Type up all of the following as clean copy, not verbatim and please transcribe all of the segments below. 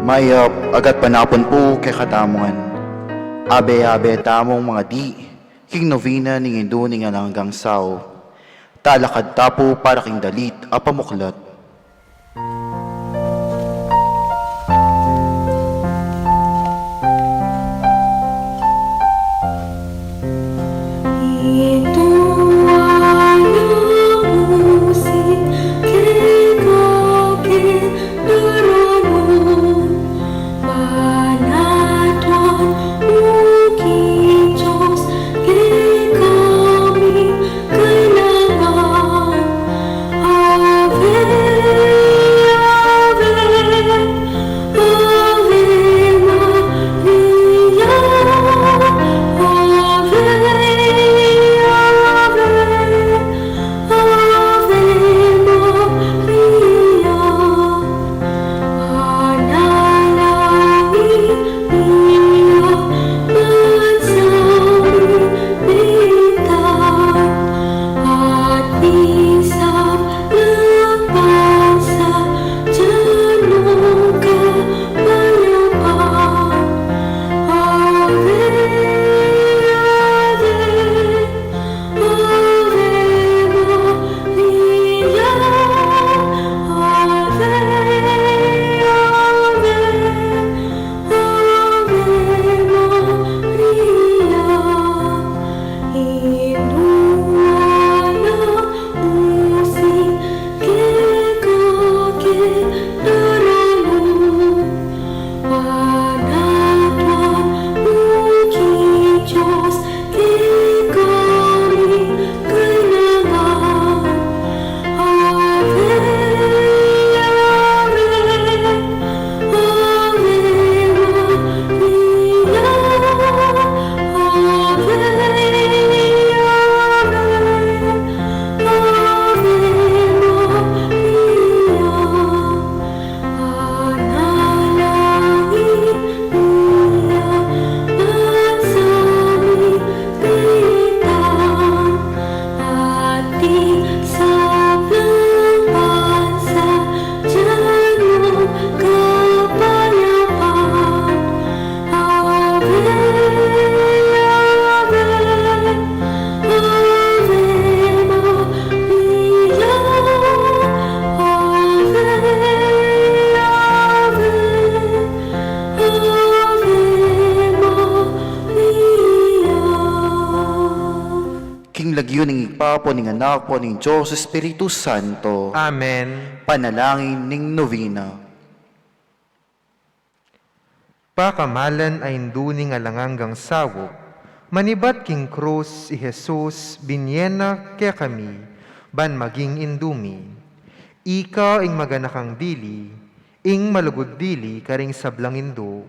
Mayap agat panapon po kay katamongan. Abe-abe tamong mga di, king novena ning indo ning hanggang sao. Talakad tapo para king dalit apamuklat. Lagyo ning ipapo ning anak po ning Diyos Espiritu Santo. Amen. Panalangin ning novena. Pakamalan ay induning alanganggang sawok, manibat king krus si Jesus binyena kaya kami, ban maging indumi. Ika ing maganakang dili, ing malugod dili karing sablang indo,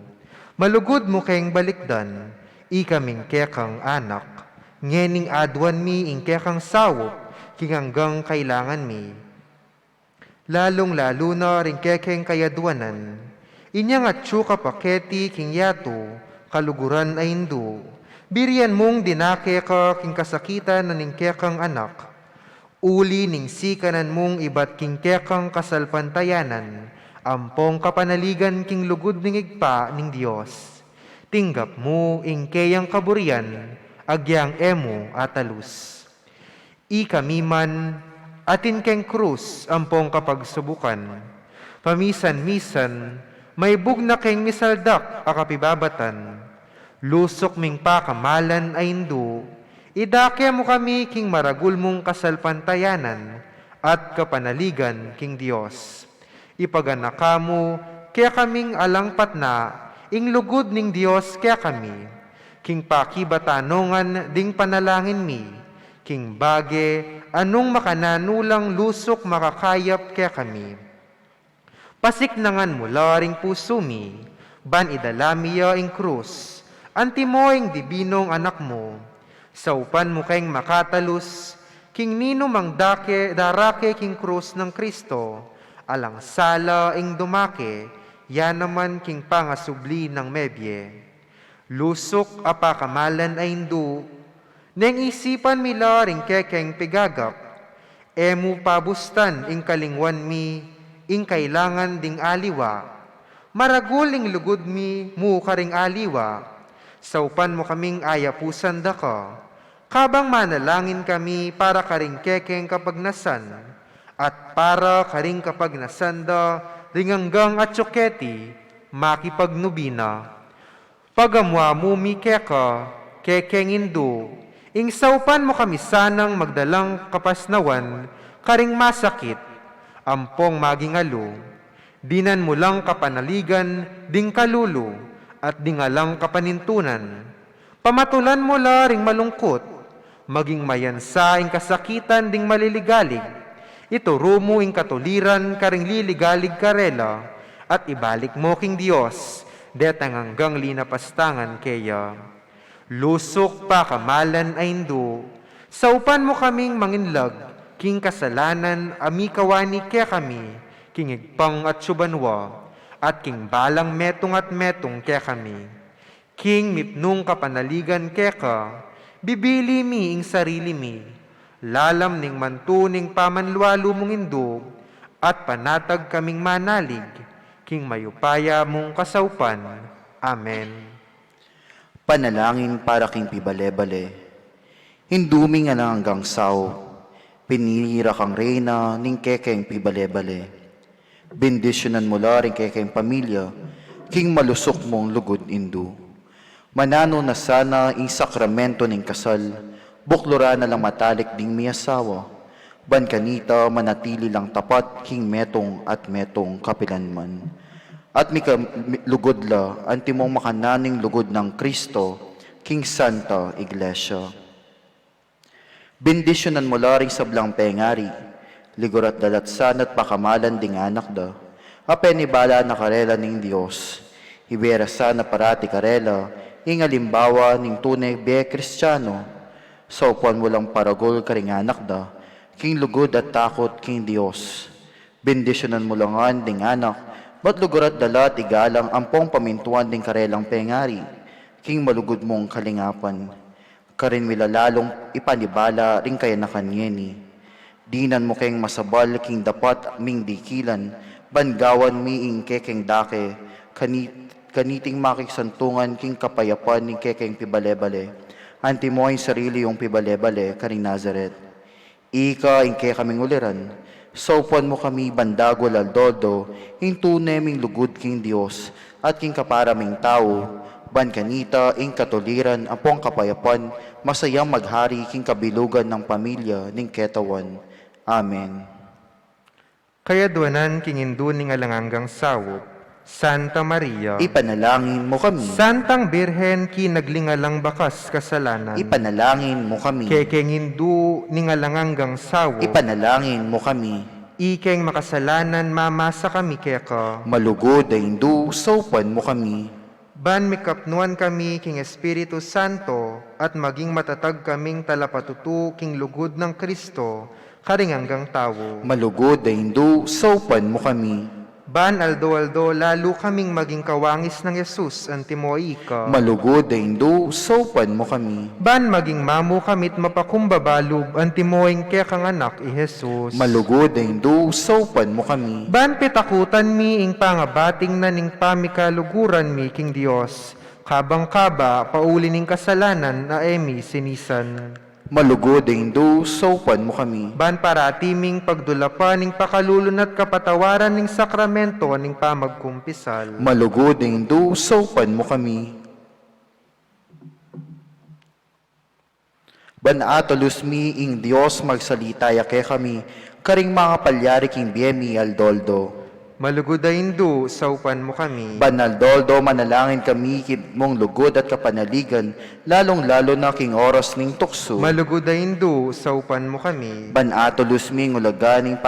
malugod mo kayong balikdan, ikaming kaya kang anak. Ngening adwan mi ing kekang sawop, king hanggang kailangan mi. Lalong-lalo na rin kekeng kayadwanan, inyang atsu kapaketi king yato, kaluguran ay indo. Birian mong dinake ka king kasakitan na ning kekang anak. Uli ning sikanan mong ibat king kekang kasalpantayanan, ampong kapanaligan king lugod ning igpa ning Diyos. Tinggap mo ing kayang kaburian, agyang emo atalus. Ikamiman, atin keng krus ampong kapagsubukan. Pamisan-misan, may bugna keng misaldak akapibabatan. Lusok ming pakamalan ay indo, idake mo kami king maragul mong kasalpantayanan at kapanaligan king Diyos. Ipaganaka mo, kaya kaming alangpat na, ing lugod ning Diyos kaya kami. King pakibatanongan ding panalangin mi, king bage anong makananulang lusok makakayap kaya kami. Pasiknangan mula ring puso mi, ban idalamiya ing krus, antimo ing dibinong anak mo, saupan mo kayong makatalus, king nino mang darake king krus ng Kristo, alang sala ing dumake, yan naman king pangasubli ng mebye. Lusok apakamalan ay indo, neng isipan mila ring kekeng pigagak, emu pabustan ing kalingwan mi, ing kailangan ding aliwa, Maraguling lugod mi mu karing aliwa, saupan mo kaming ayapusan da ka. Kabang manalangin kami para karing kekeng kapagnasan, at para karing kapagnasanda ringanggang at tsuketi, makipagnubina. Pagamwa mo mi keka, kekeng indo, ing saupan mo kami sanang magdalang kapasnawan, karing masakit, ampong magingalo, dinan mo lang kapanaligan, ding kalulu, at dingalang kapanintunan. Pamatulan mo la ring malungkot, maging mayansa ing kasakitan ding maliligalig. Ituro mo ing katuliran karing liligalig karela, at ibalik mo king Diyos, detang hanggang linapastangan kaya. Lusok pa kamalan ay indo, saupan mo kaming manginlag, king kasalanan ami kawani kaya kami, king igpang at subanwa, at king balang metong at metong kaya kami. King mipnung kapanaligan kaya ka, bibili mi ing sarili mi, lalam ning mantuning pamanlualo mong indog, at panatag kaming manalig, king mayupaya mong kasaupan. Amen. Panalangin para king pibalebale. Hindumi nga na hanggang sao, pinira kang reyna ning kekeng pibalebale. Bendisyonan mo la rin kekeng pamilya, king malusok mong lugod indu. Manano na sana ing sakramento ning kasal, buklura na lang matalik ding may asawa. Ban kanita manatili lang tapat king metong at metong kapilanman. At lugod la, anti mong makananing lugod ng Kristo, king Santa Iglesia. Bendisyonan mo la ring sablang pengari, ligur at dalat sanat pakamalan ding anak da. Apenibala na karela ning Diyos, ibera sana parati karela, ing alimbawa ning tunay be Kristiyano, sa upuan mo lang paragol karing anak da, king lugod at takot king Diyos. Bendisyonan mo langan ding anak, ba't lugod at dalat igalang ampong pamintuan ding karelang pengari, king malugod mong kalingapan. Karin milalalong ipanibala ring kaya na kanyeni. Dinan mo keng masabal king dapat ming dikilan, bangawan mi ing kekeng dake, kaniting makiksantungan king kapayapan ni kekeng pibalebale. Anti mo ay sarili yung pibalebale karing Nazaret. Ika ing kaya kaming uliran, saupuan mo kami bandagol aldodo, ing tunay ming lugod king Diyos, at king kaparaming tao, ban kanita ing katuliran apong kapayapan, masayang maghari king kabilugan ng pamilya ning ketawan. Amen. Kaya duwanan king indo ning alanganggang sawop, Santa Maria, Ipanalangin mo kami. Santang Birhen kinaglingalang bakas kasalanan, Ipanalangin mo kami. kekeng indo ning alanganggang sawop, Ipanalangin mo kami. ikeng makasalanan mamasa kami keka, Malugod ay hindu, saupan mo kami. ban mikapnuan kami king Espiritu Santo, at maging matatag kaming talapatutu king lugod ng Kristo, karinganggang tawo. Malugod ay hindu, saupan mo kami. Ban aldo-aldo lalo kaming maging kawangis ng Yesus antimoy ka. Malugod ay hindu, saupan mo kami. Ban maging mamu kamit mapakumbabalog antimoing kaya kang anak i Jesus. Malugod ay hindu, saupan mo kami. Ban pitakutan mi ing pangabating na ning pamikaluguran mi king Dios. Kabang kaba pauli ning kasalanan na emi sinisan. Malugod ay hindu, saupan mo kami. Ban paratiming pagdulapan ning pakalulun at kapatawaran ning sakramento ning pamagkumpisal. Malugod ay hindu, saupan mo kami. Ban atolus mi ing Dios magsalita yake kami, karing mga palyari king biemi aldoldo. Malugod ay Hindu, saupan mo kami. Banaldoldo, manalangin kami mong lugod at kapanaligan, lalong-lalo na king oras ning tukso. Malugod ay Hindu, saupan mo kami. Banatolus ming ulaganing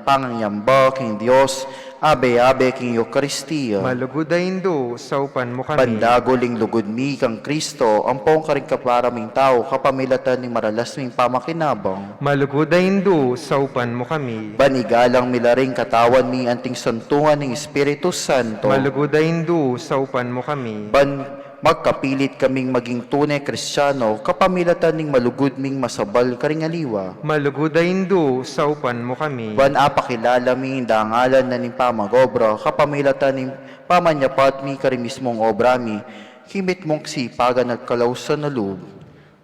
panganyamba king Dios, abe-abe king Eucharistia. Malugod ay Hindu, saupan mo kami. Bandagoling lugod mi kang Kristo, ampong karing kaparaming tao, kapamilatan ni maralas ming pamakinabang. Malugod ay Hindu, saupan mo kami. Banigalang milaring katawan mi anting santungan ng Espiritu Santo. Malugod ay Hindu, saupan mo kami. Magkapilit kaming maging tunay Kristiyano, kapamilatan ning malugod ming masabal karingaliwa. Maluguday Indo, saupan mo kami. Ban apakilala mi dangalan na ning pamagobra, kapamilatan ning pamanyapat mi karimismong obra mi, himit mong sipagan at kalausan na loob.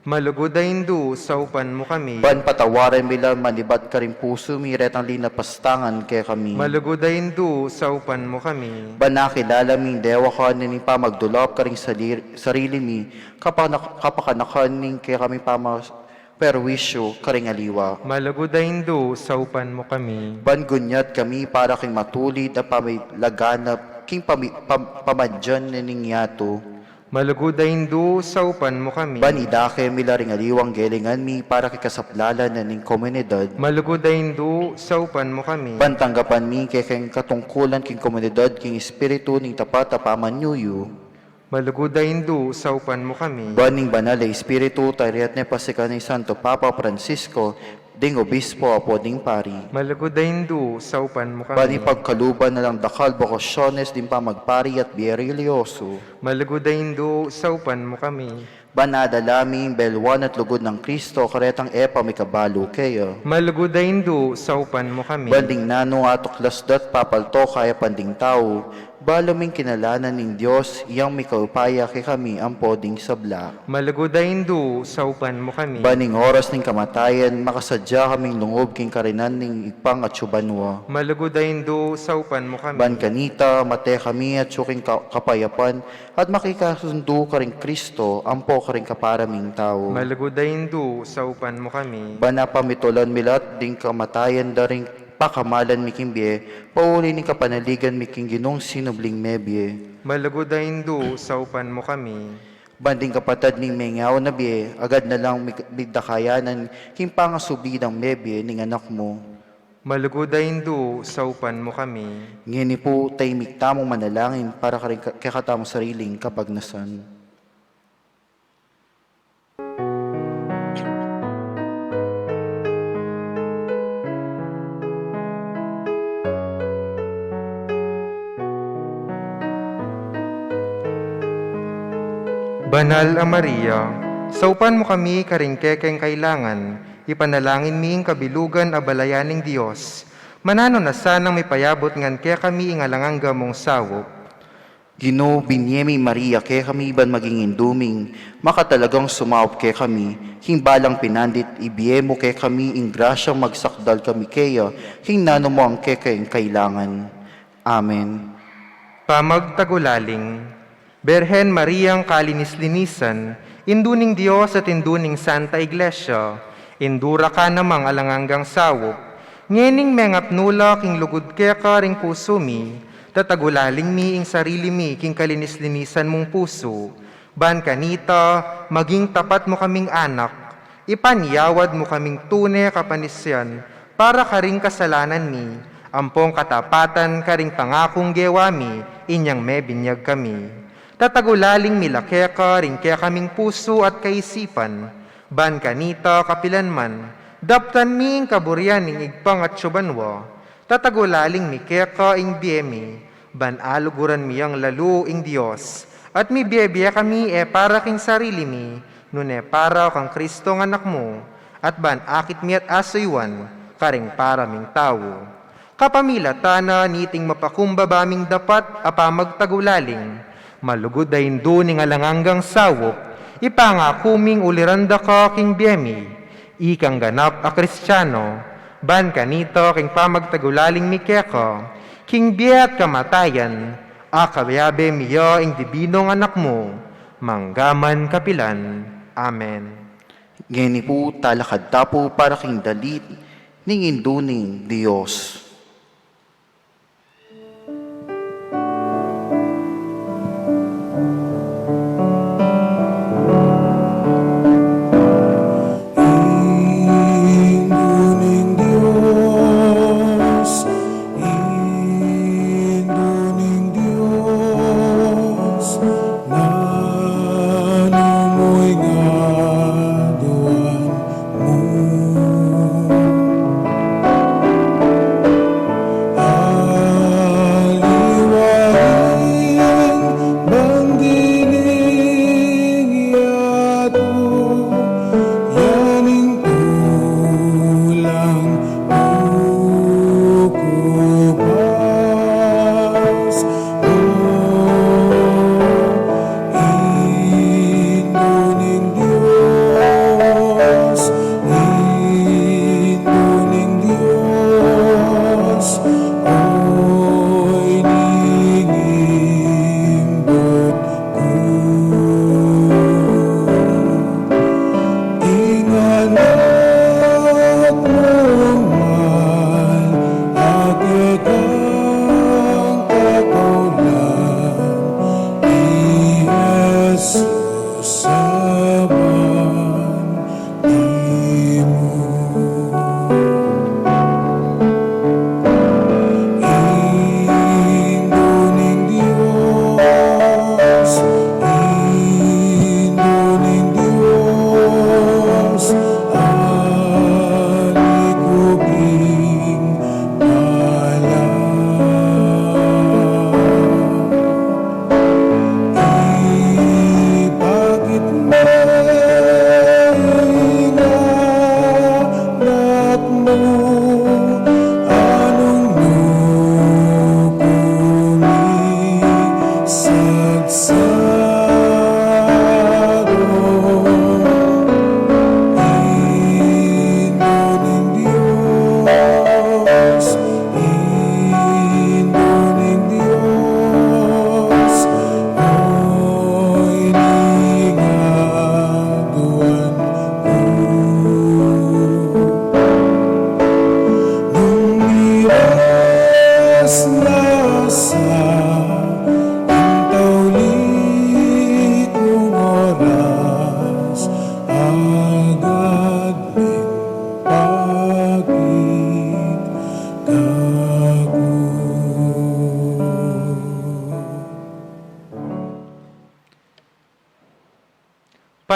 Maluguday Indo, saupan mo kami. Ban patawaran mila manibat karing puso mi retang linapastangan kay kami. Maluguday Indo, saupan mo kami. Ban nakilala mi dewa ka na ning pamagdulop karing sarili mi, kapakanakan ning kay kami perwisyo karing aliwa. Maluguday Indo, saupan mo kami. Ban gunyat kami para king matulid na pamilaganap king pamadyan na ning yato. Maluguday Indo, saupan mo kami. Ban idake milaring aliwang gelingan mi para kikasaplalan na ning komunidad. Maluguday Indo, saupan mo kami. Ban tanggapan mi kay king katungkulan king komunidad king espiritu ning tapat apaman nyuyo. Maluguday Indo, saupan mo kami. Baning banal na espiritu tariat ne pasikan ni Santo Papa Francisco ding obispo apo ding pari. Maluguday Indo, saupan mo Bani kami. pagkaluban na lang dakal bokasyones din pa magpari at biyerelyoso. Maluguday Indo, saupan mo kami. Banadalaming belwan at lugod ng Kristo karetang epa may kabalo kayo. Maluguday Indo, saupan mo kami. Banding nano atuklas dat papalto kaya panding tao. Balaming kinalanan ng Diyos, iyang may kaupaya kay kami ang poding sabla. Maluguday Indo, saupan mo kami. Baning oras ng kamatayan, makasadya kaming lungob king karinan ng ipang at subanwa. Maluguday Indo, saupan mo kami. Ban kanita, mate kami at suking kapayapan, at makikasundo ka rin Kristo, ampo ka rin kaparaming tao. Maluguday Indo, saupan mo kami. Bana pamitulan milat, ding kamatayan daring pakamalan miking biye, pauli ni kapanaligan miking ginong sinubling mebye. Maluguday Indo, saupan mo kami. Banding kapatad ni mengaw na biye, agad na lang bigdakayanan, kimpangasubidang mebye ning anak mo. Maluguday Indo, saupan mo kami. Ngini po tay miktamong manalangin para kakatamong sariling kapagnasan. Banal a Maria, saupan mo kami karingkekeng kailangan, ipanalangin mi ang kabilugan a balayaning Dios. Manano na sanang may payabot ngan kaya kami ingalangangga mong sawop. Gino binyemi Maria kay kami ban maging induming, makatalagang sumaup kay kami, himbalang pinandit ibiye mo kay kami ing grasyang magsakdal kami kaya, hingnano mo ang kekeng kailangan. Amen. Pamagtagulaling, Berhen Mariang kalinis-linisan, induning Diyos at induning Santa Iglesia, indura ka namang alanganggang sawop, ngening mengapnula king lugod keka ring puso mi, tatagulaling mi ing sarili mi king kalinis-linisan mong puso, ban kanita, maging tapat mo kaming anak, ipanyawad mo kaming tune kapanisyan, para karing kasalanan mi, ampong katapatan karing pangakong gewami, inyang may binyag kami. Tatagulaling milakeka ring kaya kaming puso at kaisipan, ban kanita kapilanman, daptan mi ing kaburyan ing igpang at subanwa, tatagulaling mi keka ing biyemi, ban aluguran mi ang lalu ing Diyos, at mi biyebya kami para king sarili mi, nune para kang Kristo ng anak mo, at ban akit mi at asuywan, karing paraming tao. Kapamilatana niting mapakumbabaming dapat apamagtagulaling, malugod ay induning alanganggang sawop, ipangakuming uliranda ka king biyemi, ikang ganap a Kristiyano, ban kanito king pamagtagulaling mikeka, king biya at kamatayan, akabayabe miyo ing dibinong anak mo, manggaman kapilan. Amen. Ngini po talakad tapo para king dalit, ning induning Diyos.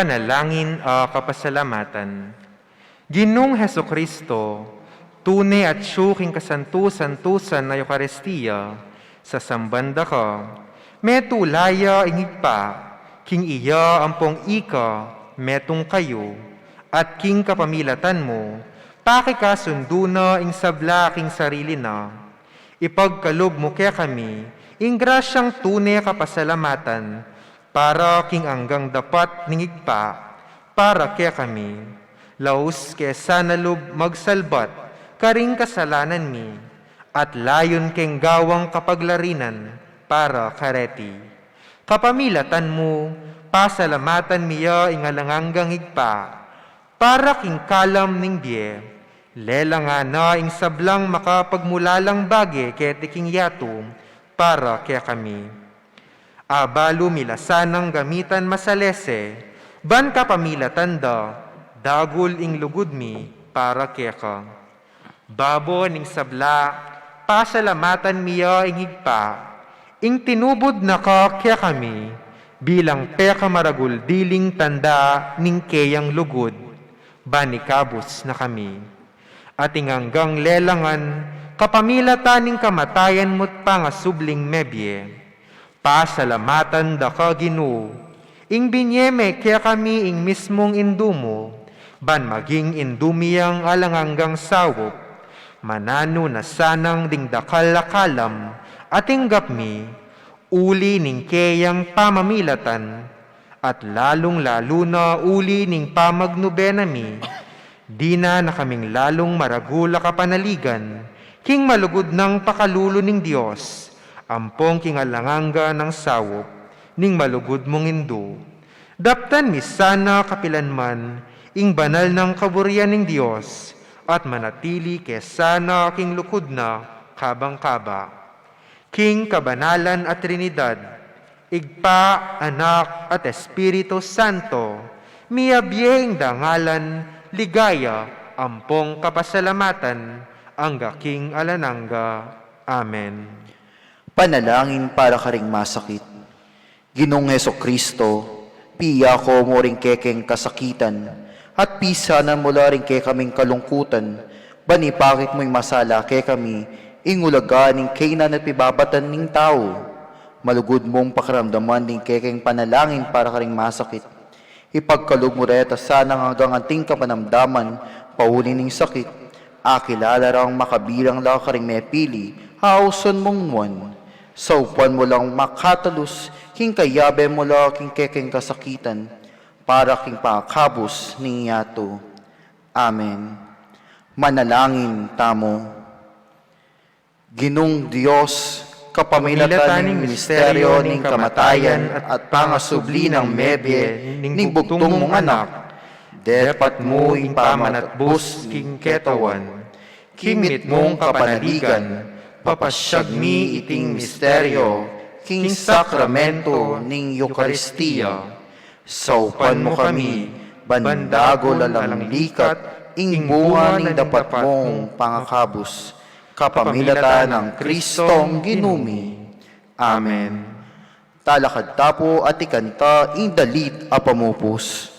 Panalangin a kapasalamatan. Ginong Heso Kristo, tunay at syuking kasantu-santusan na Eucharistia, sa sambanda ka, metulaya ingigpa, king iya ampong ika, metong kayo, at king kapamilatan mo, pakikasunduna ing sabla king sarili na, ipagkalob mo kaya kami, ing grasyang tunay kapasalamatan, para king anggang dapat ningigpa, para kaya kami, laos kaya sana lub magsalbat, karing kasalanan mi, at layon keng gawang kapaglarinan, para kareti. Kapamilatan mo, pasalamatan miya ingalanganggang higpa, para king kalam ning biye, lelang na ing sablang makapagmulalang bage kete king yato, para kaya kami. Abalo milasanang gamitan masalese, ban kapamilatan da, dagol ing lugod mi, para kaya ka. Babo ning sabla, pasalamatan miya ing higpa, ing tinubod na ka kaya kami, bilang peka maragul diling tanda ning kayang lugod, banikabos na kami. At inganggang lelangan, kapamilatan ning kamatayan mo't pangasubling mebye, pasalamatan da ka Ginoo, ing binyeme kaya kami ing mismong indumo, ban maging indumiyang alanganggang sawop, manano na sanang ding dakal-akalam, at inggap mi, uli ning kayang pamamilatan, at lalong-lalo na uli ning pamagnobena mi, di na kaming lalong maragula kapanaligan, king malugod ng pakalulo ning Diyos, ampong king alanganga ng sawop, ning malugod mong indo. Daptan mi sana kapilanman, ing banal ng kaburian ng Diyos, at manatili kesana king lukod na kabang-kaba. King kabanalan at Trinidad, igpa, anak at Espiritu Santo, miyabyeng dangalan, ligaya, ampong kapasalamatan, angga king alanangga. Amen. Panalangin para karing masakit. Ginong Heso Kristo, piya ko mo ring kekeng kasakitan, at pisanan mo la rin kay kaming kalungkutan, banipakit mo'y masala kay kami, ingulaganing kay na napibabatan ning tao. Malugod mong pakiramdaman din kekeng panalangin para karing masakit. Ipagkalog mo reta sana hanggang anting kapanamdaman, pauli ning sakit. Akilala rang makabilang la karing mepili, hauson mong muwan. Sa upuan mo lang makatalus, king kayabe mo la king kekeng kasakitan, para king pakabos ni yato. Amen. Manalangin tamo. Ginong Diyos, kapamilatan ning misteryo ning kamatayan at pangasubli ng mebye ning bugtong mong anak, depat mo ipamanatbus king ketawan, kimit mong kapanaligan, papasyag mi iting misteryo, king sakramento ning Eucharistia. Saupan mo kami, bandago lalang likat, ing bunga ning dapat mong pangakabos, kapamilatan ng Kristong ginumi. Amen. Talakad tapo at ikanta, ing dalit apamupos.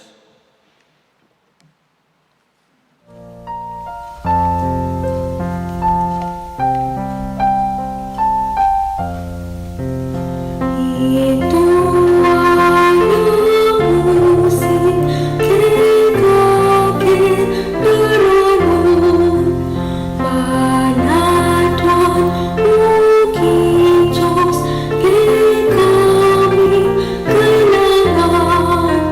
Ito ang musik kay kapit darungan, panatwan uki Diyos kay kami kailangan,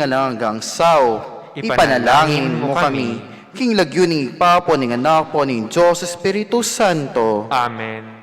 alang hanggang sao, ipanalangin mo kami. King lagyuning ipapo ning anak po ning Diyos Espiritu Santo. Amen.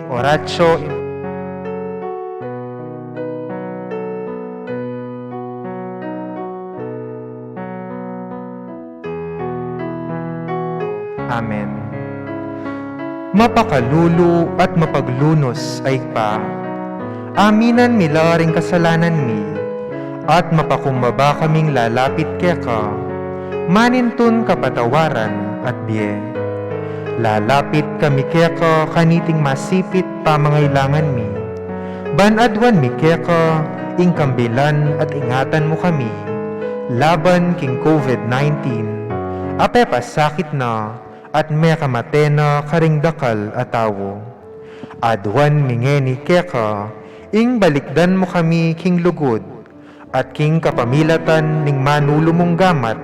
Oratio Amen. Mapakalulu at mapaglunos ay pa, aminan mila ring kasalanan mi, at mapakumbaba kaming lalapit keka, manintun kapatawaran at biye. Lalapit kami keka kaniting masipit pamangailangan mi, banadwan mi keka, ingkambilan at ingatan mo kami, laban king COVID-19, ape pasakit na, at may kamatena karing dakal atawo. Adwan mingeni keka, ing balikdan mo kami king lugod, at king kapamilatan ning manulo mong gamat,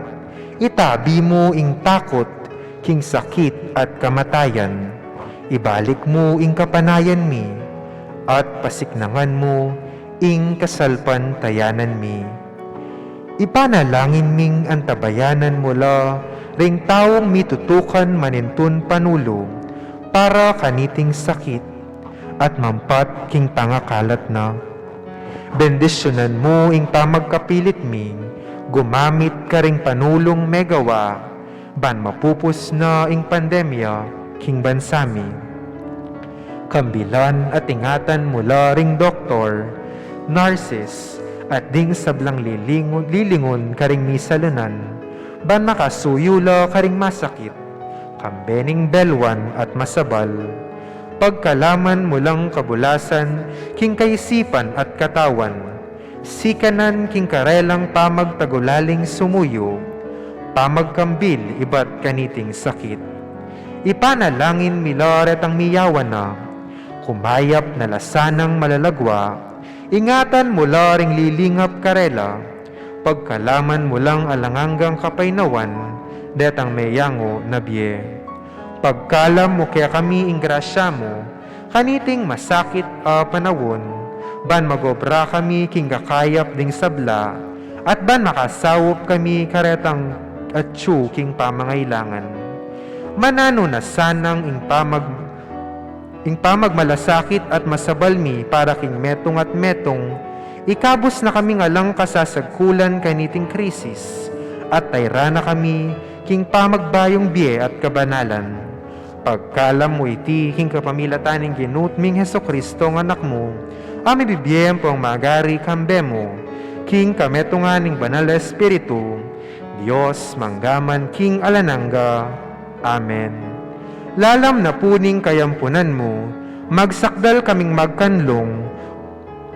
itabi mo ing takot, king sakit at kamatayan. Ibalik mo ing kapanayan mi, at pasiknangan mo ing kasalpan tayanan mi. Ipanalangin ming antabayanan mula, ring taong mitutukan manintun panulo, para kaniting sakit, at mampat king pangakalat na. Bendisyonan mo ing pamagkapilit mi, gumamit ka ring panulong megawa, ban mapupus na ing pandemya, king bansami. Kambilan at ingatan mula ring doktor, nurses, at ding sablang lilingon karing misalunan, ban makasuyula karing masakit, kambening belwan at masabal, pagkalaman mulang kabulasan, king kaisipan at katawan, sikanan king karelang pamagtagulaling sumuyo, pamagkambil iba't kaniting sakit. Ipanalangin milaret ang miyawan na, kumayap na lasanang malalagwa, ingatan mula ring lilingap karela, pagkalaman mulang alanganggang kapaynawan, detang meyango na biye. Pagkalam mo kaya kami ing grasya mo, kaniting masakit a panawon, ban magobra kami king kakayap ding sabla, at ban makasawop kami karetang atsu king pamangailangan. Manano na sanang ing pamagmalasakit at masabalmi para king metong at metong, ikabos na kami ngalang kasasagkulan kaniting krisis, at tayra na kami king pamagbayong biye at kabanalan. Pagkalam mo iti king kapamilataning ginutming Hesukristo ng anak mo, ami bibiyem po ang magari kambe mo, king kametunganing banal na espiritu, Diyos manggaman king alanangga. Amen. Lalam na puning kayampunan mo, magsakdal kaming magkanlong,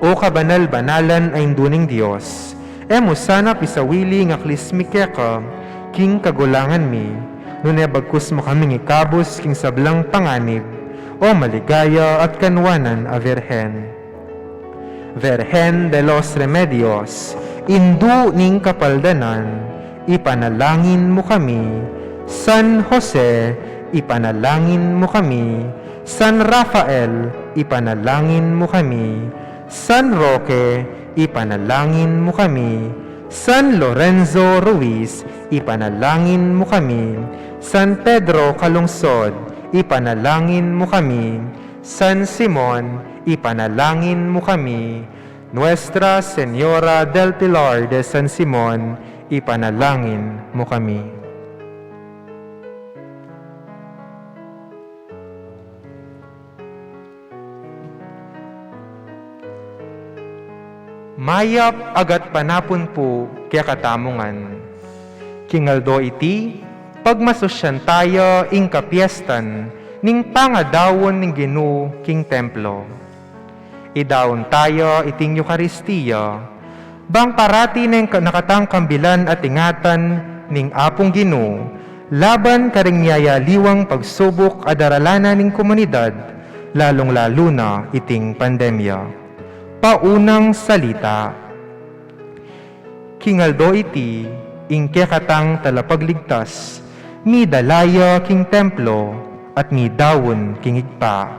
o kabanal-banalan ay duning Diyos, emo sana pisawili nga klismikeka, king kagulangan mi, nune bagkus mo kaming ikabos king sablang panganib, o maligaya at kanwanan a Virhen. Virhen de los Remedios, indu ning kapaldanan, ipanalangin mo kami. San Jose, ipanalangin mo kami. San Rafael, ipanalangin mo kami. San Roque, ipanalangin mo kami. San Lorenzo Ruiz, ipanalangin mo kami. San Pedro Calungsod, ipanalangin mo kami. San Simon, ipanalangin mo kami. Nuestra Señora del Pilar de San Simon, ipanalangin mo kami. Mayap agat panapon po kaya katamungan. Kingaldo iti, pagmasosyan tayo ing kapiestan, ning pangadawon ning Ginoo king templo. Idawon tayo iting Eucharistia, bang parati ning nakatang kambilan at ingatan ning apong Ginoo, laban karing niyayaliwang pagsubok adaralana ning komunidad, lalong-lalo na iting pandemya. Paunang salita. Kingaldo iti, ingke katang talapagligtas, mi dalaya king templo, at mi dawon king igpa.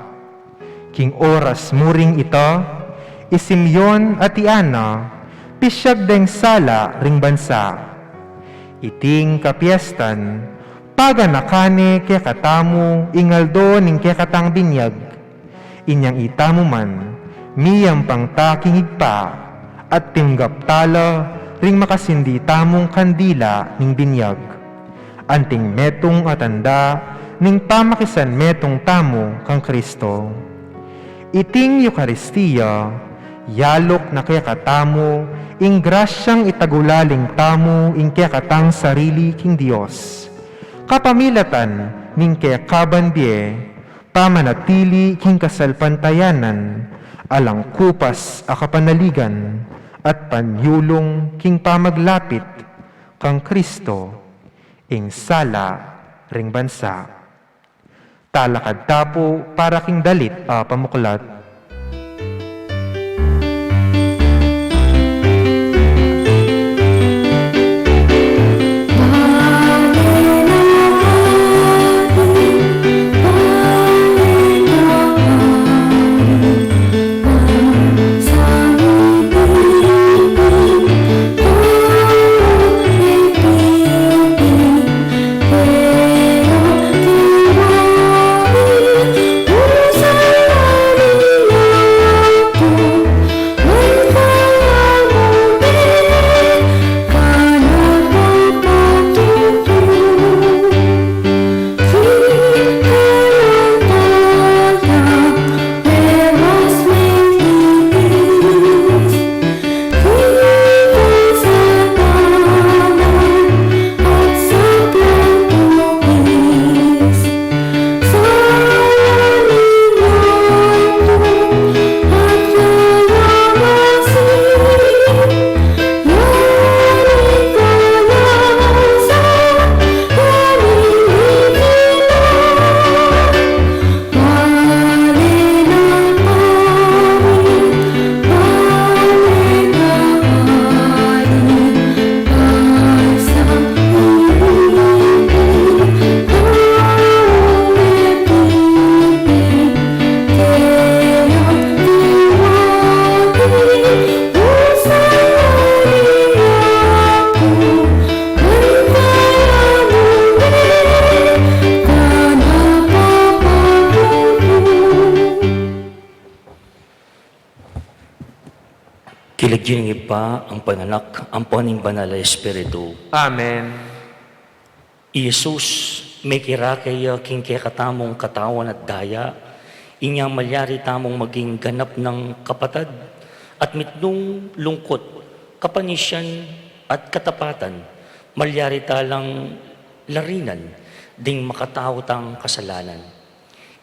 King oras muring ita, isimyon at iana, pisyag deng sala ring bansa. Iting kapiestan, paganakane ke katamu ingaldo ning ke katang binyag, Inyang itamo man, miyang pangtaking higpa, at tinggap tala, ring makasindi tamong kandila ning binyag. Anting metong atanda, ning pamakisan metong tamo kang Kristo. Iting Eukaristiya, yalok na kaya katamo, ing grasyang itagulaling tamo, ing kaya katang sarili king Diyos. Kapamilatan, ning kaya kabandye, pamanatili king kasalpantayanan, alang kupas a kapanaligan, at panyulong king pamaglapit, kang Kristo, ing sala ring bansa. Talakad tapo para king dalit a pamuklat. Kiligyan pa ang panganak, ang paning banal na Espiritu. Amen. Iyesus, may kirakay king katamong katawan at daya, inyang malyari tamong maging ganap ng kapatad, at mitnong lungkot, kapanisyan at katapatan, malyari talang larinan, ding makatao tang kasalanan.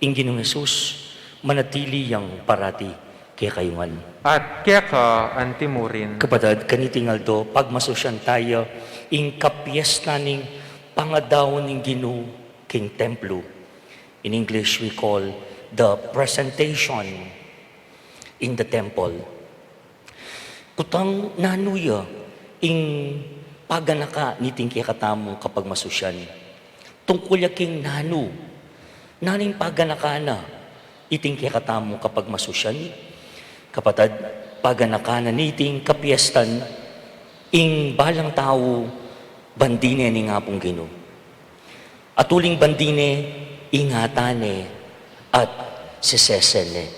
Inginong Yesus, manatili yang parati kaya kayungan. At kaya ka antimurin. Kapatid, kanitingal do, pagmasosyan tayo, ing kapiesta ning pangadaw ning Ginoo king templo. In English, we call the presentation in the temple. Kutang nanuya, ing paganaka ni tingki katamong kapag masosyan. Tungkol king nanu, naning paganaka na, itingki katamong kapag masosyan. Kapatid, paganaka na niting kapiestan, ing balang tao, bandine ni nga pong Ginoo. At uling bandine, ingatane, at sisesene.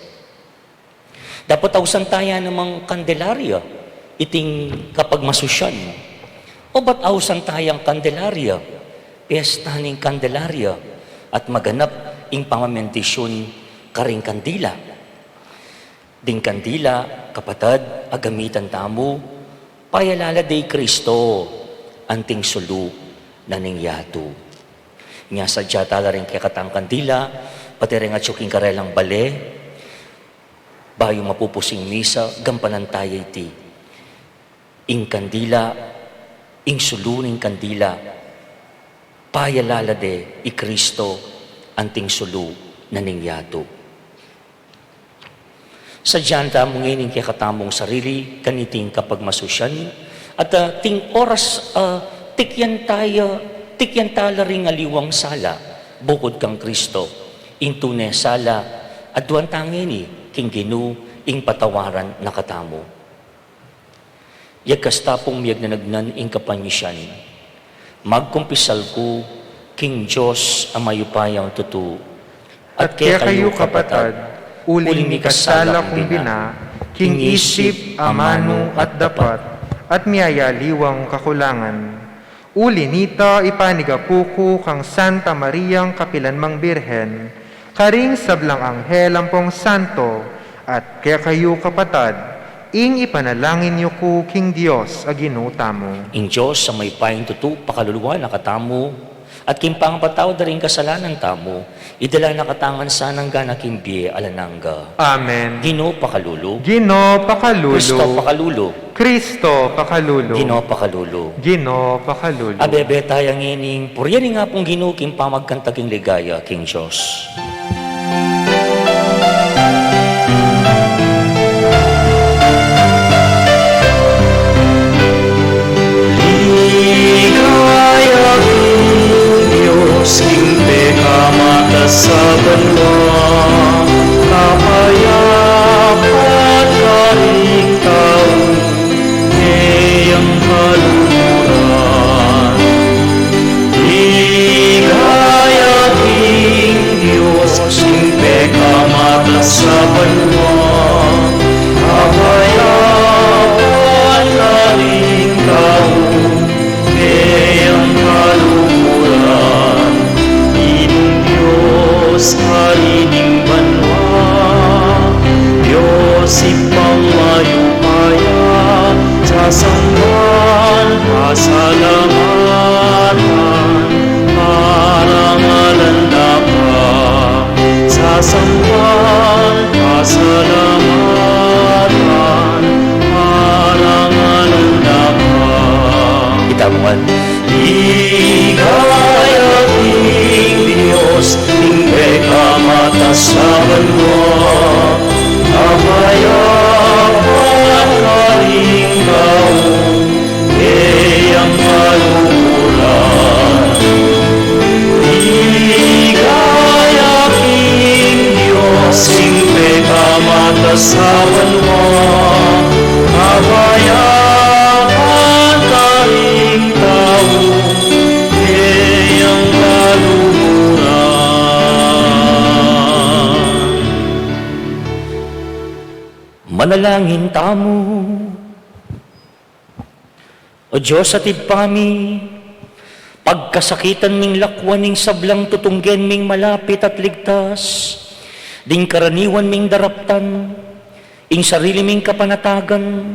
Dapat tausan tayo namang kandelarya, iting kapag masusyan. O ba't ausan tayang kandelarya, piyesta ning kandelarya, at maganap ing pamamentisyon karing kandila. Ding kandila, kapatid, agamitan tamo, payalala day Kristo, anting sulu na ningyato. Nga sadya tala rin kaya katang kandila, pati rin at suking karelang bale, bayo mapupusing misa, gampanan tayo iti. Ing kandila, ing sulu ning kandila, payalala de i Kristo, anting sulu na ningyato. Sadyan tamong ining kaya katamong sarili, kaniting kapag masusyan, at ting oras, tikyan tala ring aliwang sala, bukod kang Kristo, ing tunay sala, at duwan tangini, king Ginoo, ing patawaran na katamo. Yagkas tapong miyag na nagnan ing kapanyisyan, magkumpisal ko, king Diyos, ang mayupayang tutu, At kaya kayo kapatad, uling ni kasala kung bina, king isip, amano at dapat, at miyayaliwang kakulangan. Uli nita ipanigapuko kang Santa Mariang Kapilanmang Birhen, karing sablang anghel ampong santo, at kaya kayo kapatad, ing ipanalangin niyo ko king Dios aginuta mo. Ing Diyos sa may paing tutu, pakaluluwa nakatamo, at kimpang patawad na rin kasalanan tamo, idala nakatangan sanang gana kimbiye alanangga. Amen. Ginoo pakalulo, Gino pakalulo. Kristo pakalulo, Kristo pakalulo. Ginoo pakalulo. Gino pakalulo. Abebe tayang ining, puryanin nga pong Ginoo kimpang magkantaging ligaya, King Diyos. Ligaya King Diyos, King Pekamata sa banwa, kapayapat karing tao, ngayang kaluluran. Ligaya King Diyos, King Pekamata sa banwa, kapayapat karing tao, ngayang kaluluran. Inong Diyos halining banwa, Diyos ipang mayupaya, sa sangwan pasalamatan, parangalan dapat. Sa sangwan pasalamatan, parangalan dapat. Itamuan. Ligaya King Diyos, King Pekamata sa banwa, kapayapat karing tao, ngayang kaluluran. Ligaya King Diyos, King Pekamata sa banwa, kapayapat karing tao, ngayang kaluluran. Manalangin tamo. O Diyos at ipami, pagkasakitan ming lakwan ning sablang tutunggen ming malapit at ligtas, ding karaniwan ming daraptan, ing sarili ming kapanatagan,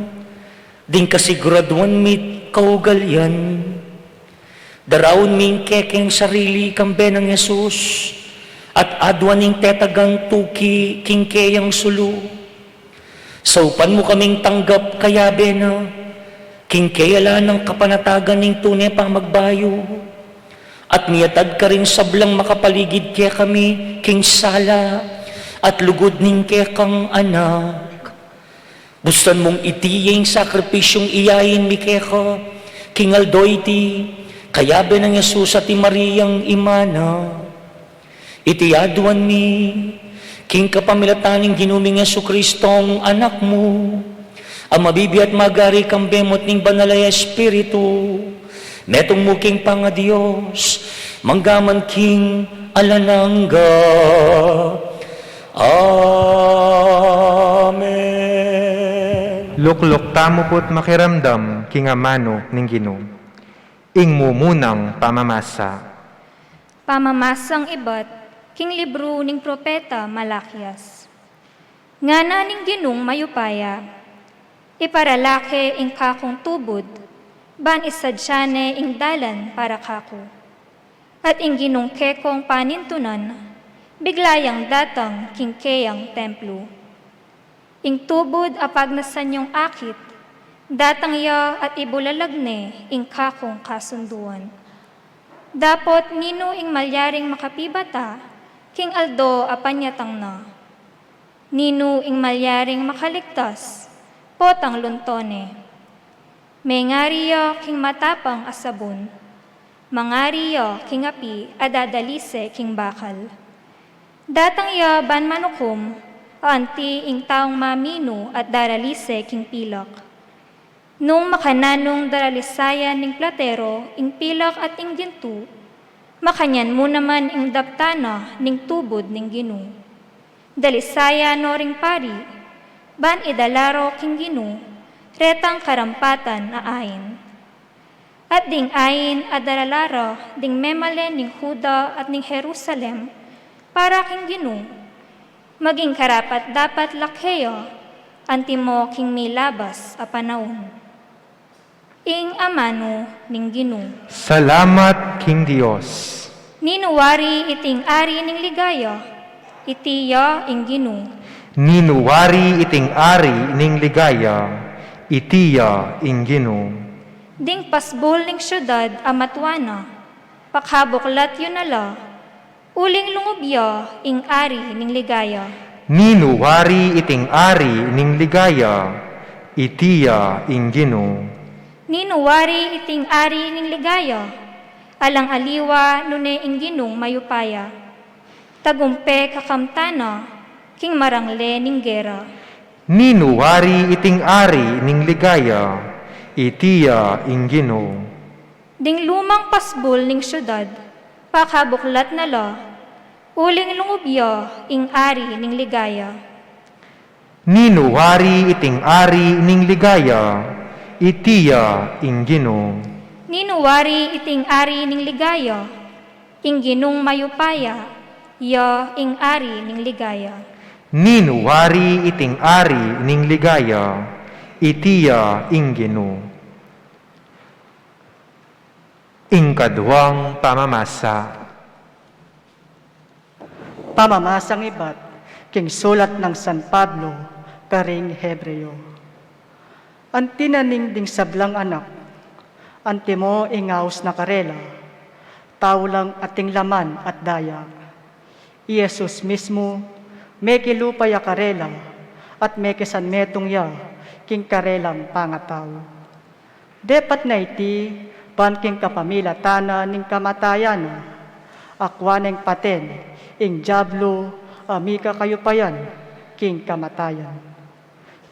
ding kasiguraduan mit kaugalyan, darawon ming kekeng sarili kambe ng Yesus, at adwan ning tetagang tuki kingkeyang sulu. Saupan mo kaming tanggap kayabe na, kingkeyala ng kapanatagan ning tunay pang magbayo, at niyatad ka rin sablang makapaligid kaya kami king sala, at lugod ning kaya kang anak. Bustan mong itiyeng sakripisyong iyayin mi kaya ka, king aldoy ti, kayabe ng Yesus at ti Mariang imana. Itiyaduan mi, king kapamilataning ginuming Yesu Kristong anak mo, ang mabibi at magari kang bemot ning banalay Espiritu, metong muking panga Diyos, manggaman king alanangga. Amen. Luklok tamo po't makiramdam king amano ning Ginoo. Ing mumunang pamamasa. Pamamasang ibat, king libro ning propeta Malakias. Ngana ning Ginong mayupaya, iparalake ing kakong tubod, ban isadsyane ing dalan para kako. At ing Ginong kekong panintunan, biglayang datang king keyang templo. Ing tubod apag nasanyong akit, datang ya at ibulalagne ing kakong kasunduan. Dapot nino ing malyaring makapibata, king aldo apanyatang na. Nino ing malyaring makaligtas, potang luntone. Mengariyo king matapang asabon, mangariyo king api adadalise king bakal. Datang ya ban manukom, anti ing taong mamino at daralise king pilak. Nung makananong daralisayan ning platero, ing pilak at ing gintu, makanyan mo naman ing daptana ning tubod ning Ginoo. Dalisaya no ring pari, ban idalaro king Ginu, retang karampatan aayin. At ding ayin adalalaro, ding memalen ning Huda at ning Jerusalem, para king Ginu, maging karapat dapat lakheyo, antimo king milabas a panahon. Ing amano ning Ginu. Salamat King Dios. Ninuwari iting ari ning ligaya, itiya ing Ginu. Ninuwari iting ari ning ligaya, itiya ing Ginoo. Ding pasbol ning syudad amatwana, pakhabuklat yun nala, uling lungubya ing ari ning ligaya. Ninuwari iting ari ning ligaya, itiya ing Ginoo. Ninuwari iting ari ning ligaya, alang aliwa nune ing Ginong mayupaya. Tagumpe kakamtana, king marangle ning gera. Ninuwari iting ari ning ligaya, itiya ing Ginoo. Ding lumang pasbol ning syudad, pakhabuklat nala, uling lungubya ing ari ning ligaya. Ninuwari iting ari ning ligaya, itiya ing Ginoo. Ninuwari iting ari ning ligaya, ing Ginong mayupaya, ya ing ari ning ligaya. Ninuwari iting ari ning ligaya, itiya ing Ginoo. Ingkadwang pamamasa. Pamamasang ibat, king sulat ng San Pablo, karing Hebreo. Antinaning ding sablang anak, antimo ingaus na karela, taulang ating laman at daya. Iesus mismo, meki lupaya karela, at meki san metong ya, king karelam pangataw. Depat na iti, pan king kapamila tana ning kamatayan, akwaneng paten, ing jablo, amika kayo payan, king kamatayan.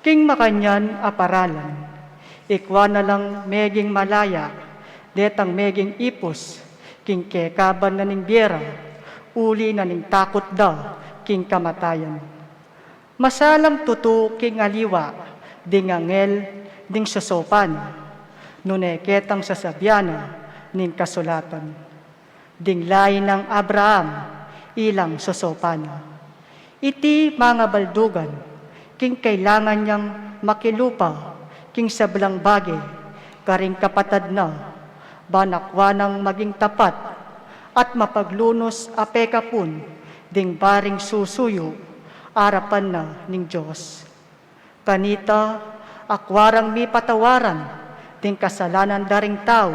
King makanyan aparalan, ikwa na lang meging malaya, detang meging ipos, king kekaban na ning biera, uli na ning takot da, king kamatayan. Masalam tutu king aliwa, ding angel, ding sosopan, nuneketang sasabyana, ning kasulatan. Ding lain ng Abraham, ilang sosopana. Iti mga baldugan, king kailangan niyang makilupa, king sablang bagay, karing kapatad na, banakwanang maging tapat, at mapaglunos apekapun, ding baring susuyo, arapan na ning Diyos. Kanita, akwarang mi patawaran, ding kasalanan daring tao,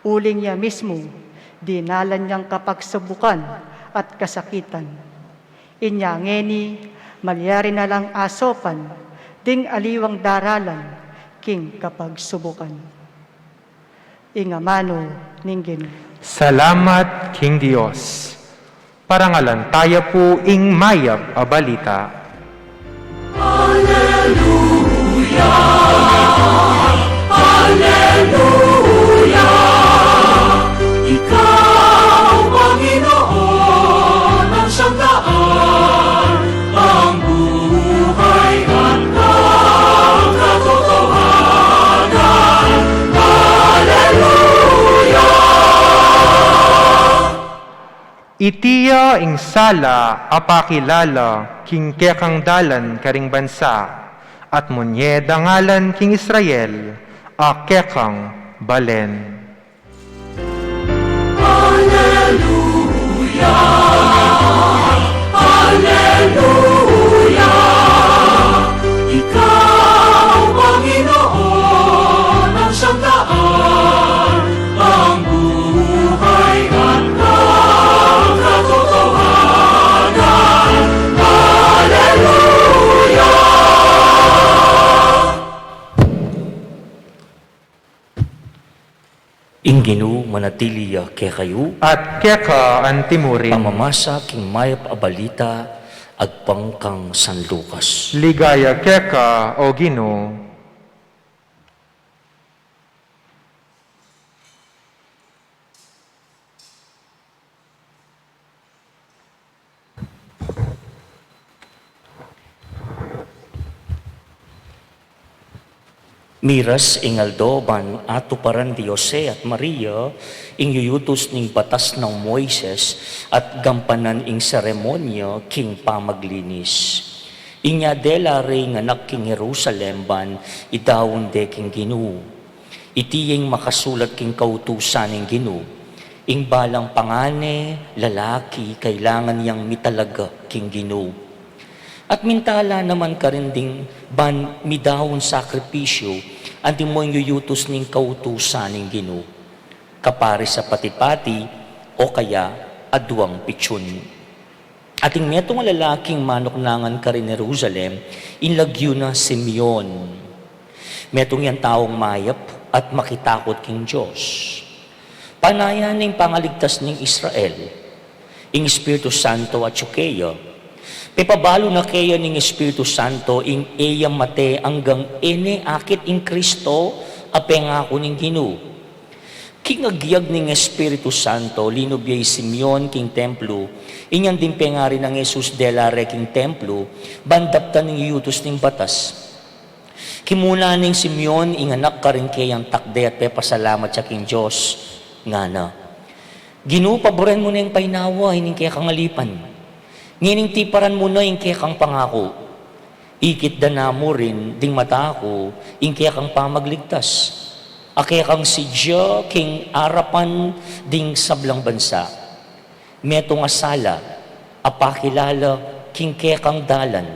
uling niya mismo, dinalan niyang kapagsubukan at kasakitan. Inyangeni, malyari na lang asopan, ding aliwang daralan, king kapagsubukan. Ingamano ning Ginoo. Salamat King Dios. Parangalan tayo po ing mayap a balita. Ikaw, Panginoon, ang siyang daan, ang buhay at ang katotohanan. Hallelujah! Itiya ing sala apakilala king kekang dalan karing bansa at munye dangalan king Israel a kekang balen. Ikaw, Panginoon, ang siyang daan, ang buhay at ang katotohanan. Hallelujah! Inginu manatiliya kaya kayo, At keka ang timurin, pamamasa king mayap abalita, agpang kang San Lucas. ligaya keka o Ginoo. Miras ingaldoban ato paran di Jose at Maria, ing yuyutos ning batas ng Moises at gampanan ing seremonya king pamaglinis. Inya dela ring anak king Jerusalem ban idawon de king Ginu. Itiyeng makasulat king kautusan ning Ginu. Ing balang pangane, lalaki, kailangan yang mitalaga king Ginu. At mintala naman ka rin ding ban midawon sakripisyo anti mo yung yuyutos ning kautusan ning Ginu. Kapari sa patipati o kaya aduang pitsun. Ating metong lalaking manoknangan ka rin Jerusalem, inlagyo na Simeon. Metong yan taong mayap at makitakot king Diyos. Panayan ning pangaligtas ning Israel, ing Espiritu Santo at Chukeya, pipabalo na kaya ning Espiritu Santo ing eya mate hanggang ene akit ing Kristo apengako ning Ginu. King agyag ning Espiritu Santo linubyay Simeon king templo inyan din pengari ng Jesus dela re king templo bandaptan ning yutos ning batas. Kimuna ning Simeon ing anak ka rin kayang takde at pepasalamat sa king Diyos nga na. Ginu paboren mo na yung painawa ining kaya kangalipan. Ngining tiparan mo na yung kaya kang pangako. Ikit na mo rin ding mata ko yung kaya kang pamagligtas. Akaya kang sidya king arapan ding sablang bansa. Metong asala, apakilala king kaya kang dalan,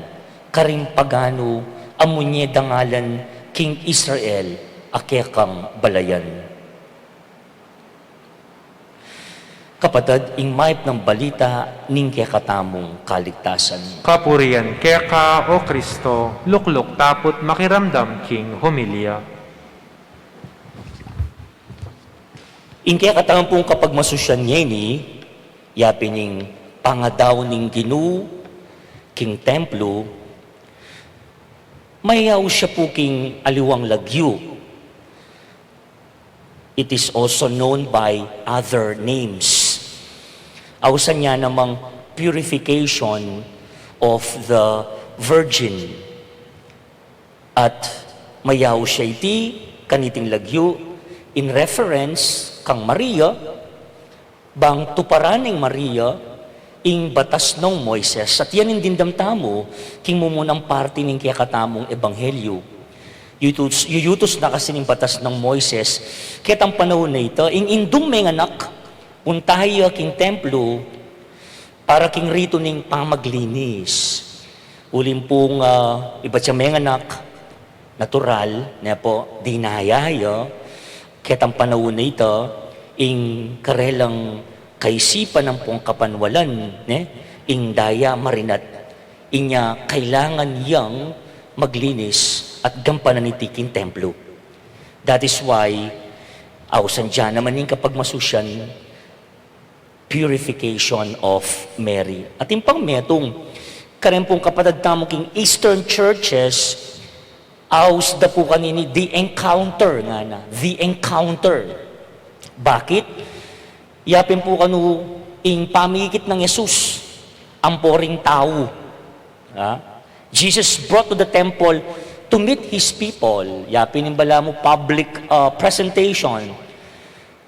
karing pagano, amunye dangalan king Israel, akaya kang balayan. Kapatid, ing maip ng balita ning kaya katamong kaligtasan. Kapurian keka o Kristo, lukluk tapot makiramdam king homilya. Ing kaya katamong kapag masusyan niya ni, yapin ning pangadaw ning Ginu, king templo, mayaw siya po king aliwang lagyo. It is also known by other names. Ausan niya namang purification of the Virgin. At mayaw siya iti kaniting lagyo in reference kang Maria, bang tuparaning Maria, ing batas ng Moises. At yan din damtamo, king mumunang parte ning kaya katamong ebanghelyo. Yuyutos na kasi ning batas ng Moises, kitang panahon na ito, ing indum may anak, puntahay king templo, para king rito ning pamaglinis. Ulim pong iba't siya may anak, natural, na po, dinayaya, kitang panahon na ito, ing karelang kaisipan ng pong kapanwalan, ing daya marinat, inya kailangan yang maglinis at gampanan iti king templo. That is why, ausan dyan naman yung kapag masusyan, purification of Mary. At yung pang metong, karen pong kapatid tamo king Eastern churches, aus da po kanini, the encounter nga na, the encounter. Bakit? Yapin po kanu, ing pamikit ng Jesus, ang poring tao. Jesus brought to the temple to meet His people. Yapin yung bala mo public presentation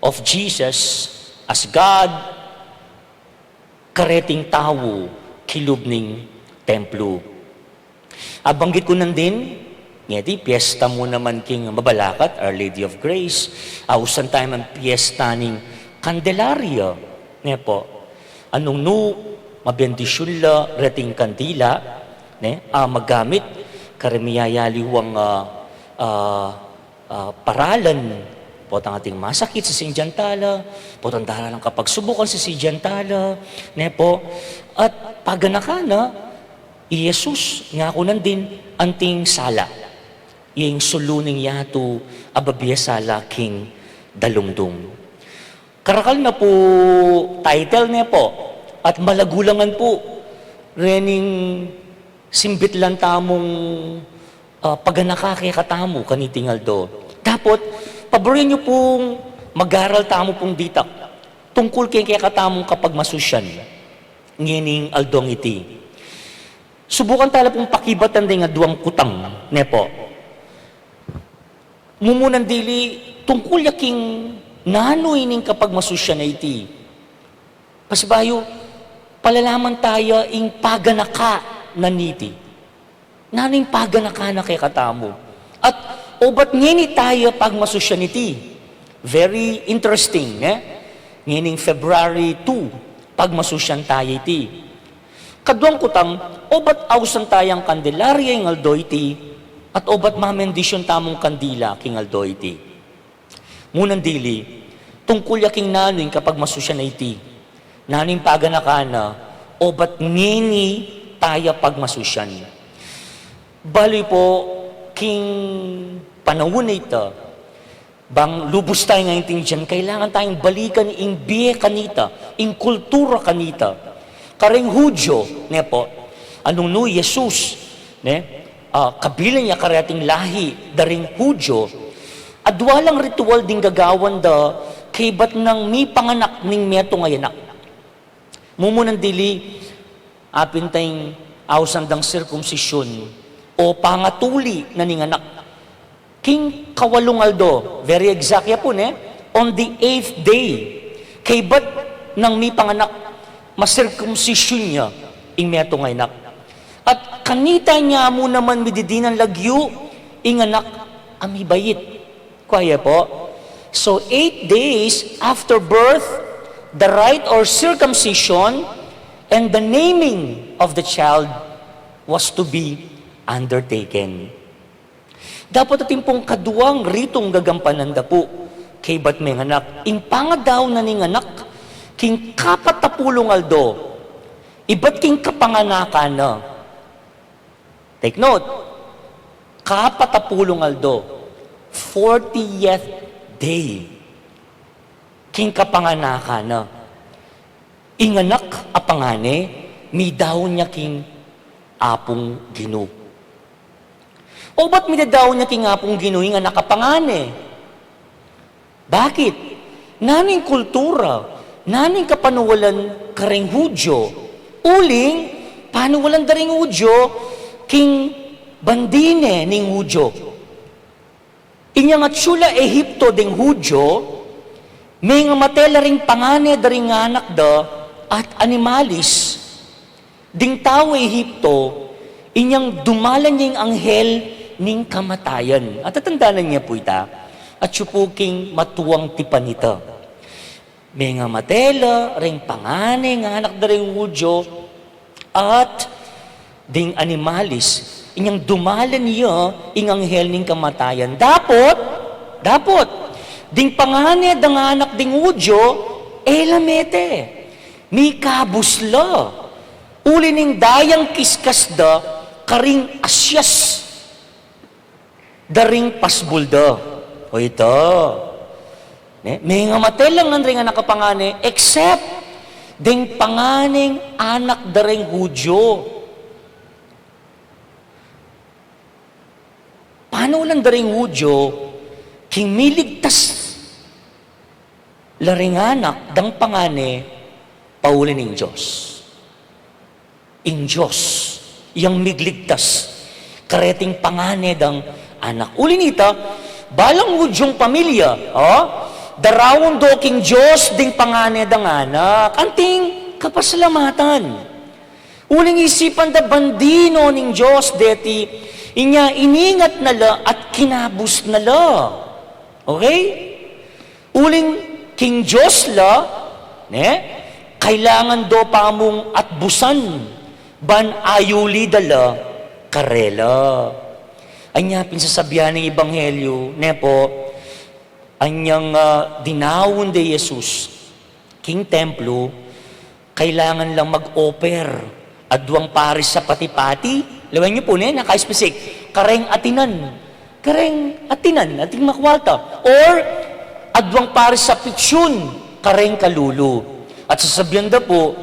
of Jesus as God, kareting tao, kilubning templo. Abanggit ko nandin, ngeti, piyesta mo naman king Mabalakat, Our Lady of Grace, ausan tayo man piyesta ning Candelaria, ne po, anong no, mabendisyon la, reting kandila, magamit, karimiyayaliwang paralan, po ang ating masakit sa sinjantala, po ang dala ng kapag subukan sa sinjantala, ne po, at paganakana, Jesus, nga ko nandin, anting sala, yung suluning yato, ababiya sala king dalumdum. Karakal na po, title ne po, at malagulangan po, rening simbit lang tamong paganaka kay katamo, kanitingal do. Dapat, paborin niyo pong mag-aral tamo pong ditak tungkol kay katamong kapag masusyan. Ngining aldong iti. Subukan tala pong pakibatan din nga duwang kutang, ne po. mumunan dili tungkol yaking nanoy ning kapag masusya na iti. Pasbayo, palalaman tayo ing paganaka na niti. Naning paganaka na kay katamo. At obat ngini tayo pag masusya niti. Very interesting, Ngining February 2, pag masusyan tayo iti. Kaduang kutang, obat awsan tayang kandelarya ing aldo iti, at obat mamendisyon tamong kandila king aldo iti. Munang dili, tungkol yaking nanuing kapag masusyan na iti, naning paganakana, obat ngini tayo pag masusyan. Baloy po, king panahon na ito, bang lubos tayo ngayon dyan, kailangan tayong balikan ing biye kanita, ing kultura kanita. Karing Hudyo, po, anong no, Jesus, kabilang niya karating lahi, daring Hudyo, at walang ritual ding gagawan da, kay ba't nang mi panganak ning meto ngayanak. Mumunan dili, apin tayong awsandang sirkumsisyon, o pangatuli na ninganak. King Kawalungaldo, very exact ya po, on the 8th day, kay ba't nang mi panganak, masirkumsisyon niya, ing meto ngayanak. At kanita niya mo naman mididinan lagyo, inganak, amibayit. Kaya po. So 8 days after birth, the rite or circumcision and the naming of the child was to be undertaken. Dapat ating pong kaduang ritong gagampanan da po, kay ba't may nganak, ing pangadaw na ning anak, king kapatapulong aldo, iba't king kapanganakan na. Take note, kapatapulong aldo, 40th day, king kapanganakan na. Inganak apangane, mi daw niya king apong Ginoo. O ba't minadaw niya king apong Ginoo nga nakapangane? Bakit? Naning kultura, naning kapanuwalan karing Hudyo, uling, panuwalan daring Hudyo, king bandine ning Hudyo. Inya nga tsula Ehipto ding Hudyo, may nga matela ring pangane daring anak da, at animalis, ding tao Ehipto, inyang dumalan niyang anghel ning kamatayan. At tatandanan niya po ita, at syupuking matuwang tipan ito. May nga matela, ring pangane, nga anak da ring Hudyo, at ding animalis, inyang dumalan niya, ing anghel ning kamatayan. Dapot, ding pangane, dang anak ding Hudyo, elamete, ni kabusla, uli ning dayang kiskas da, karing asyas, daring pasbulda. O ito. May nga matelang nga rin nga nakapangane, except ding panganing anak daring Hudyo. Paano lang daring Hudyo, king miligtas laring anak, dang pangane, pauli ning Diyos. In Diyos, iyang migligtas, kareting pangane dang anak. Uli nita, balang Hudyong pamilya, darawon do king Diyos ding pangane dang anak. Anting kapasalamatan. Uling isipan da bandino ning Diyos deti, inya iningat nala at kinabus nala. Okay? Uling king Diyos la, kailangan do pamong at busan, ban ayuli dala, karela. Anya pinsasabihan ng Ebanghelyo, po, anyang dinawon de Jesus, king templo, kailangan lang mag-offer adwang paris sa pati-pati. Lawan niyo po, naka-specific, kareng atinan, ating makwalta. Or, adwang paris sa pitsyon, kareng kalulu. At sasabihan da po,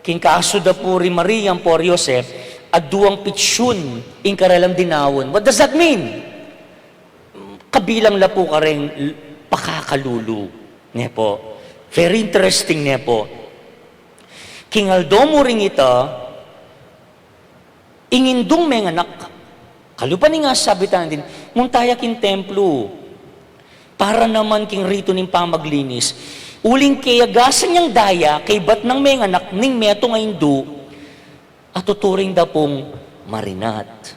king kaso da po rin Maria por Yosef, aduang pitsyon ing karalang dinawon. What does that mean? Kabilang la po kareng pakakalulu. Po. Very interesting po. King Aldo mo ring ita, ingindong may anak. Kalupan nga sabi tayo din, muntaya king templo. Para naman king rito ning pamaglinis. Uling kaya gasan niyang daya, kay bat ng may anak ning meto nga Hindu, at tuturing da pong marinat.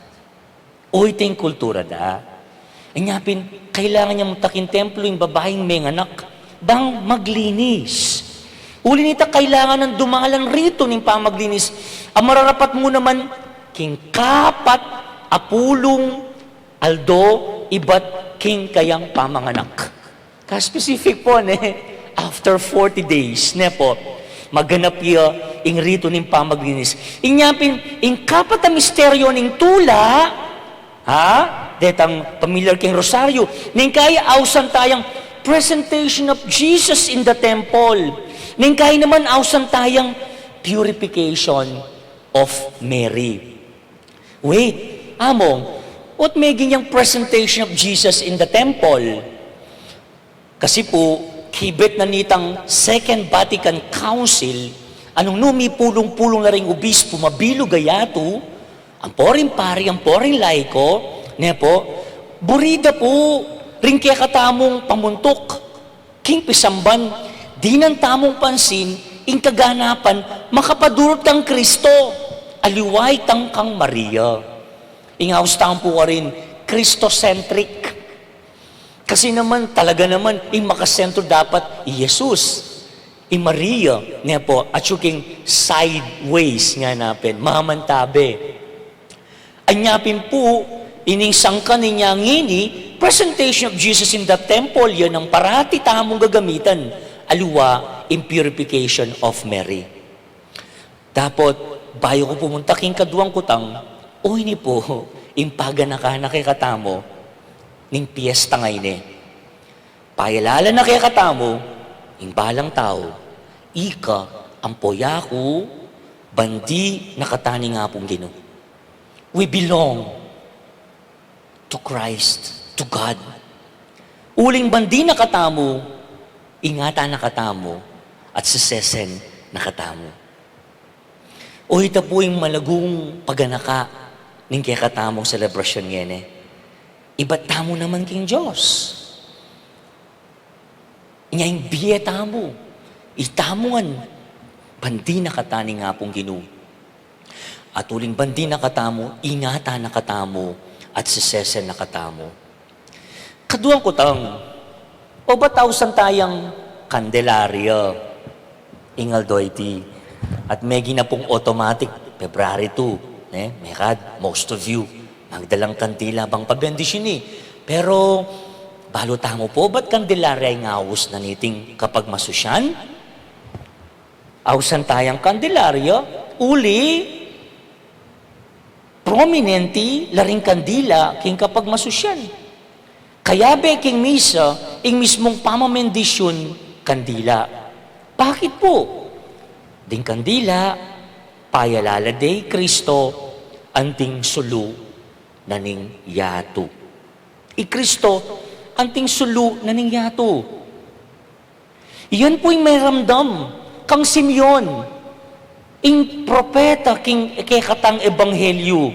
Uy, ting kultura da. Anyapin, kailangan niya mutakin templo yung babaeng may anak, bang maglinis. Uli nita kailangan ng dumalan rito ning pamaglinis. Ang mararapat mo naman, king kapat, apulong, aldo, ibat, king kayang pamanganak. Ka-specific po, after 40 days, po, maganap iya ing rito ning pamaglinis. Inyapin, ing kapat ang misteryo ning tula, detang familiar king rosaryo, ning kaya awsan tayang presentation of Jesus in the temple. Ning kaya naman awsan tayang purification of Mary. Wait, among, what may ganyang presentation of Jesus in the temple? Kasi po, kibet na nitang Second Vatican Council, anong numipulong-pulong na rin obispo, mabilo gayato, ang poring pari, ang poring laiko, po, burida po, rin kaya katamong pamuntok, king pisamban, di ng tamong pansin, ing kaganapan, makapadurot kang Kristo, aliway tang kang Maria. Ingaustaan po ka rin, Christocentric. Kasi naman, talaga naman, ing makasentro dapat, Jesus, Maria, po, at yung sideways nga napin, mamantabe. Anyapin po, ining sangka niya ngini, presentation of Jesus in the temple, yan ang parati tamong gagamitan, aliwa, in purification of Mary. Dapat, bayo ko pumunta king kaduang kutang, o ini po, impaga na ka na kay katamo, ning piyesta ngayon Payalala na kay katamo, ing balang tao, ika, ang poyaku, bandi nakatani nga pong Ginoo. We belong to Christ, to God. Uling bandi nakatamo, ingata nakatamo, at sesesen nakatamo. O ito po yung malagong paganaka ning kaya katamong selebrasyon ngene. Iba't tamo naman king Diyos. Inya yung biye tamo. Itamuan. Bandi nakatani nga pong Ginoo. At uling bandi nakatamo, ingata nakatamo, at sesesen nakatamo. Kaduang kutang, o ba tausan tayang Candelaria, ingal doiti, at may ginapong automatic, February 2, mekad, most of you, magdalang kandila bang pabendisyon Pero, balo tamo po, ba't Candelaria ay ngawos na niting kapag masusyan? Awsan tayang Candelaria, uli, prominenti, laring kandila, king kapag masusyan. Kaya be king misa, ing mismong pamamendisyon, kandila. Bakit po? Ding kandila, payalala day Kristo, anting sulu naning yato. Kristo, anting sulu naning yato. Iyan po yung may ramdam, kang Simeon, ing propeta, king katang ebanghelyo.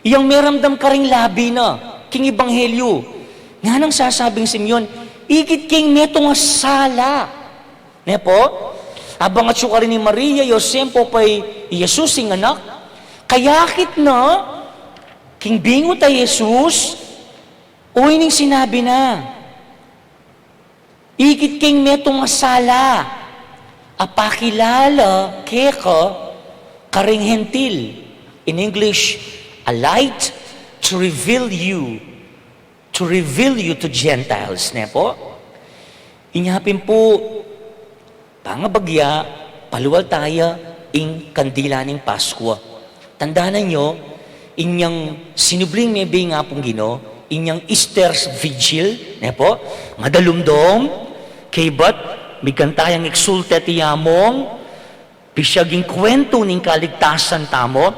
Iyang may ramdam ka ring labi na, king ebanghelyo. Nga nang sasabing Simeon, ikit king neto nga sala. Po? Abang at syukari ni Maria, Yosempo pa'y Jesus ing anak. Kayakit na, king bingo tayo Jesus, uy ning sinabi na, ikit king neto nga sala, apakilala keka karing hentil. In English, a light to reveal you to Gentiles. Po? Inyapin po, pangabagya, paluwal tayo, ing kandila ning Paskwa. Tandaanan nyo, inyang sinubling mebe nga pong Ginoo, inyang Easter's Vigil, po, madalumdom, kay bat, bigan tayang exultet yamong, pisyaging kwento ning kaligtasan tamo,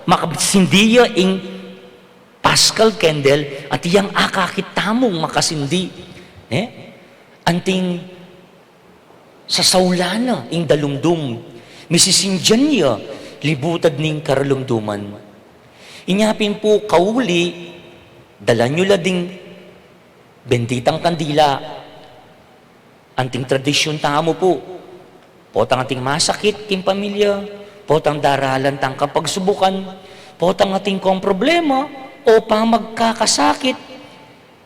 makasindiya ing Paschal candle, at iyang akakit tamong makasindi. Anting sa saulana, ing dalumdum, misisindyan niya, libutad ning karalumduman. Inyapin po, kauli, Dala nyo la ding benditang kandila. Anting tradisyon tamo po. Potang ating masakit king pamilya. Potang daralan tang kapagsubukan. Potang ating kong problema. O pa magkakasakit.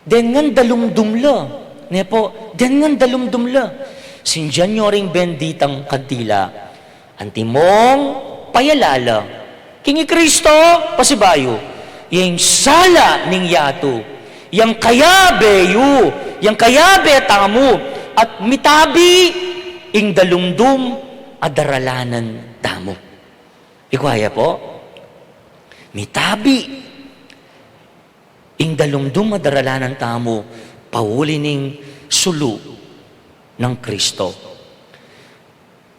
Den ngan dalumdumla. Ne po, den ngan dalumdumla. Sindihan nyo ring benditang kandila. Antimong payalala. Kingi Kristo, pasibayo. Yang sala ning yato. Yang kayabe yu. Yang kayabe tamu. At mitabi ing dalumdum adaralanan damo. Ikwaya po. Mitabi ing dalumdum adaralanan tamo. Pauli ning sulu ng Kristo.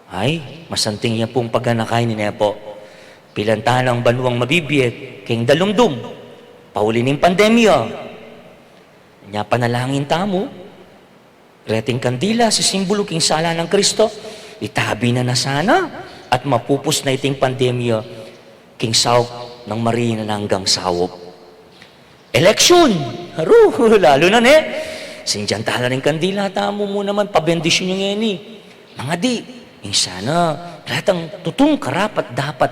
Ay, masanting niya pong pagganakay ni Nepo. Pilantahan ang banuang mabibiyek, king dalumdum. Pauli ning pandemya. Nya panalangin tamo. Reting kandila, si simbolo king sala ng Kristo. Itabi na sana at mapupus na iting pandemya king sawp ng marina hanggang sawop. Election! Haru, lalo na Sindihan tala ng kandila, tamo mo naman, pabendisyon yung ngeni. Mga di, sana, lahat ang tutong karapat dapat.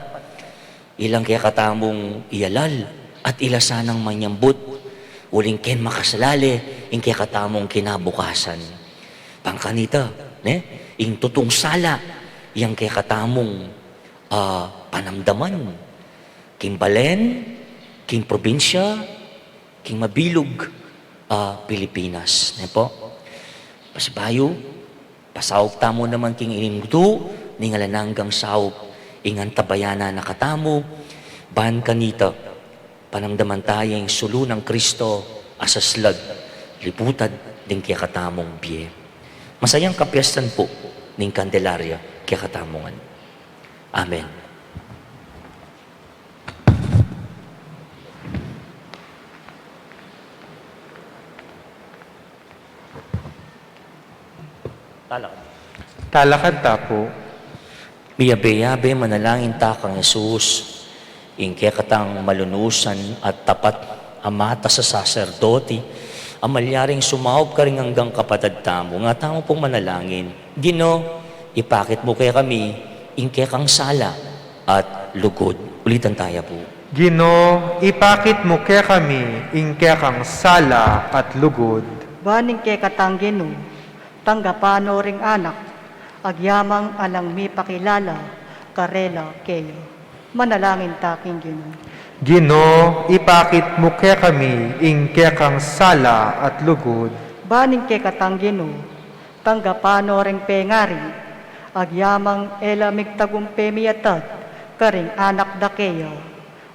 Ilang kaya katamong iyalal at ilasanang manyambut. Uling ken makasalali, ing kaya katamong kinabukasan. Pangkanita, ing tutong sala, yang kaya katamong panamdaman. King Balen, king probinsya, king mabilog, Pilipinas. Po? Pasibayo, pasawag tamo naman king inimdo, ningalananggang sawag, ingan tabayana na katamo, ban kanita, panamdaman tayong sulu ng Kristo, asaslag, liputad, din kaya katamong biye. Masayang kapiyasan po ning Candelaria kaya katamongan. Amen. Talakad ta po. Biyabe-yabe manalangin ta kang Jesus, ingke katang malunusan at tapat amata sa saserdoti, amalyaring sumaup ka rin hanggang kapatid tamo, nga tamo pong manalangin. Gino, ipakit mo kaya kami, ingke kang sala at lugod. Ulitan tayo po. Gino, ipakit mo kaya kami, ingke kang sala at lugod. Baning ke katanggino, tanggapano ring anak, agyamang alang mi pakilala, karela keyo. Manalangin taking Ginoo. Gino, ipakit mo kaya kami, ingke kang sala at lugod. Baning ke katanggino, tanggapano ring pengari, agyamang elamig tagumpe miyatad, karing anak da keyo.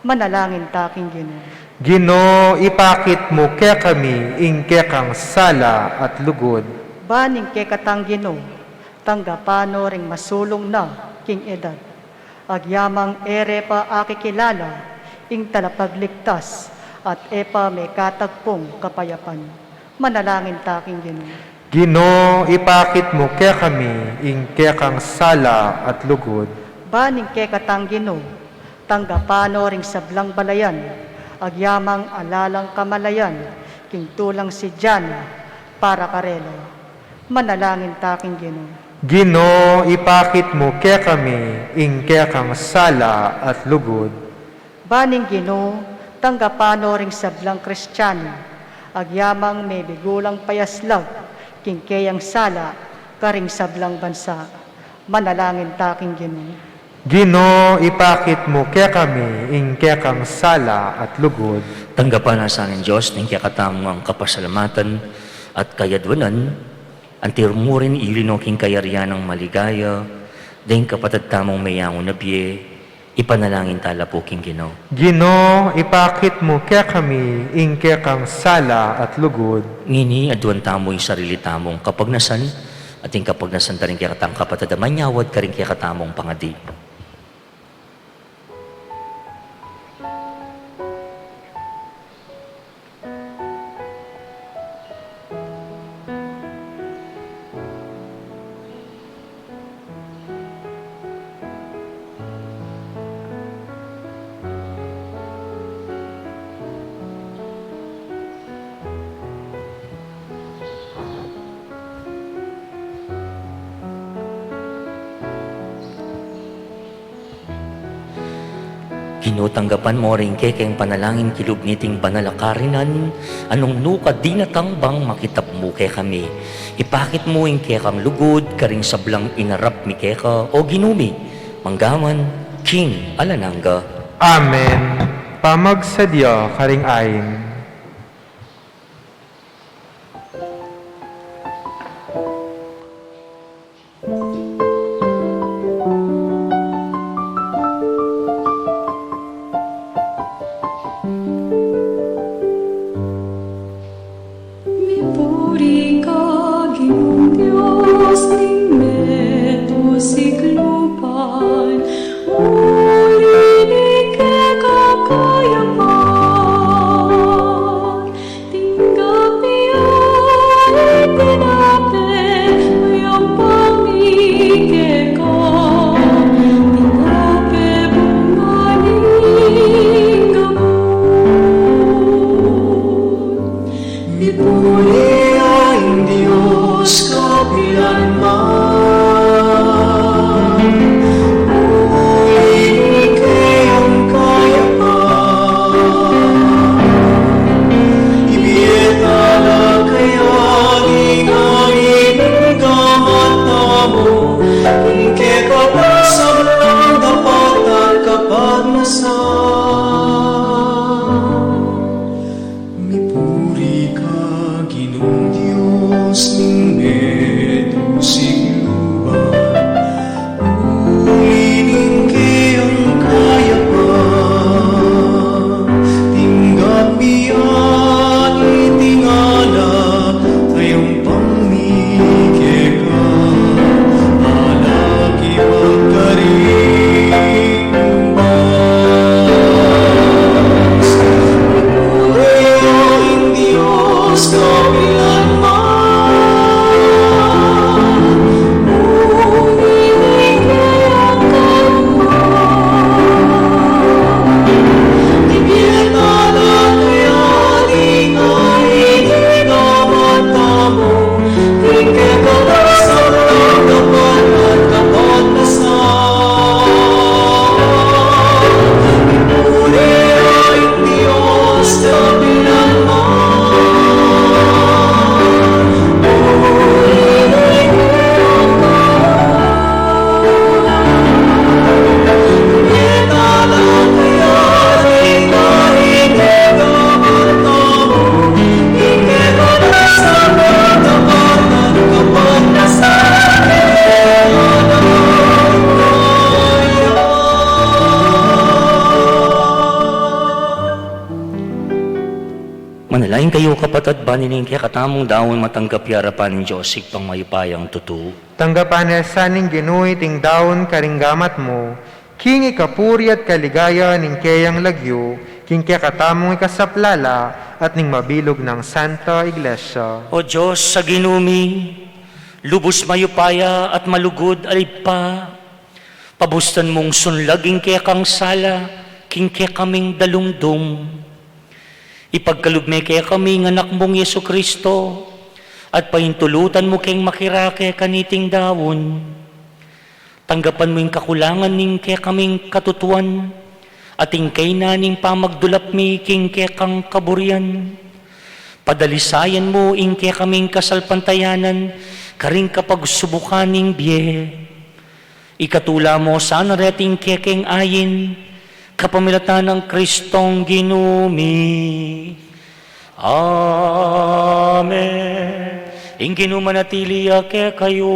Manalangin taking Ginoo. Gino, ipakit mo kaya kami, ingke kang sala at lugod. Baning ke katanggino, tanggapano ring masulong na king edad. Agyamang ere pa akikilala, ing talapagligtas, at epa may katagpong kapayapan. Manalangin taking Ginoo. Gino, ipakit mo kaya kami, ingke kang sala at lugod. Baning ke katanggino, tanggapano ring sablang balayan, agyamang alalang kamalayan, king tulang si Jana, para karelo. Manalangin taking Ginoo. Gino, ipakit mo kaya kami, ingke kang sala at lugod. Baning Ginoo, tanggapano ring sablang Kristiyano, agyamang may bigulang payaslag, king kayang sala, karing sablang bansa. Manalangin taking Ginoo. Gino, ipakit mo kaya kami, ingke kang sala at lugod. Tanggapan na sa amin Diyos, ng kaya katamong kapasalamatan at kayadwanan, antir mo rin ilinoking kayarian ng maligaya, dahil kapatid tamong mayangon na biye, ipanalangin tala po king Ginoo. Gino, ipakit mo kaya kami, ingke kang sala at lugod. Ngini, aduan tamo yung sarili tamong kapagnasan, at yung kapagnasan ta rin kaya katang kapatid, manyawad ka rin kaya katamong pangadi. Tinutanggapan mo rin kekeng panalangin kilub niting banalakarinan, anong nuka di natangbang makitap mo ke kami. Ipakit mo ing kekang lugod, karing sablang inarap mi keka o ginumi, manggaman, King Alananga. Amen. Pamagsadya karing ayin. Mipuri ka, Ginoong Diyos, ning metusiklupan. Ulinig ka kayaman. Tinggap niya itinapit, mayang pamike ka. Tinapit bungaling gamot. Mipuri ang Diyos kapilanman. Ulinig kayang kayaman. Ibiyeta na kaya linganin gamata mo. Kung kekapasang lang dapat at kapag Mipuri ka, Ginoong Diyos, ning metusikluban. Ulining kayang kayapan. Tinggap iyan itingala, kayong pamike ka. Alagi magkaring bas. Ang Diyos kapilanman. Uminig kayang kayaman. Ibiyeta na kaya linganin gamata mo. Tingke ka dasal ng dapat at kapag Mipuri ang Diyos kapilanman. Ulinig kayang Ibiyeta na kaya linganin gamata mo. Tingke ka dasal ng dapat at kapag Manalain kayo kapatid ba nining kaya katamong daon matanggap yarapan ng Diyos pang mayupayang tutu. Tanggapan sa ning ginuy ting daon karinggamat mo, king ikapuri at kaligaya ning kayang lagyo, king kaya katamong ikasaplala at ning mabilog ng Santa Iglesia. O Diyos sa ginumi, lubos mayupaya at malugod alipa, pabustan mong sunlaging kaya kang sala, king kaya kaming dalungdong. Ipagkalugme kaya kami ng anak mong Yesu Kristo, at paintulutan mo kayong makirake kaniting dawon. Tanggapan mo yung kakulangan ning kaya kaming katutuan, at ingkay na ning pamagdulap mi king kaya kang kaburian. Padalisayan mo ing kaya kaming kasalpantayanan, karing kapag subukan ning biye. Ikatula mo sa nareting kaya keng ayin, kapamilatan ng Kristong ginumi. Amen. Ing ginumanatili ake kayo.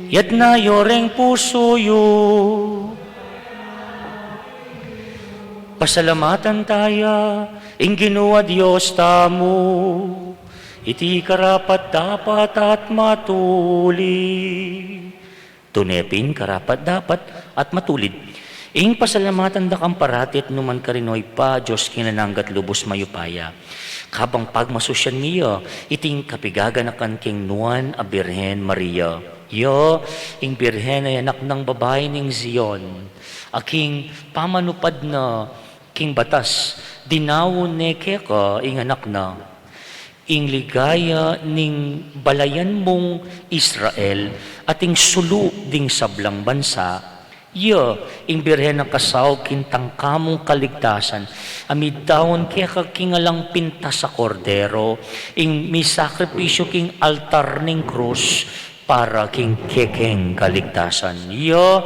Yat na yoreng puso yo. Pasalamatan tayo, ing ginuwa Diyos tamo. Iti karapat dapat at matuli. Tunepin, karapat dapat at matulid. Ing pasalamatan da kang parati at numan karinoy pa, Diyos kinananggat lubos mayupaya. Kabang pagmasusyan niya, iting kapigaganakan king Nuan a Birhen Maria. Yo, ing Birhen ay anak ng babae ning Zion. Aking pamanupad na king batas, dinawon ne keka ing anak na. Ing ligaya ning balayan mong Israel at ing sulu ding sablang bansa, Yo, imbirhen ng kasaw kintang kamong kaligtasan, amid daon kaya kingalang pinta sa kordero, ing mi sakripisyo king altar ning krus, para king kekeng kaligtasan. Yo,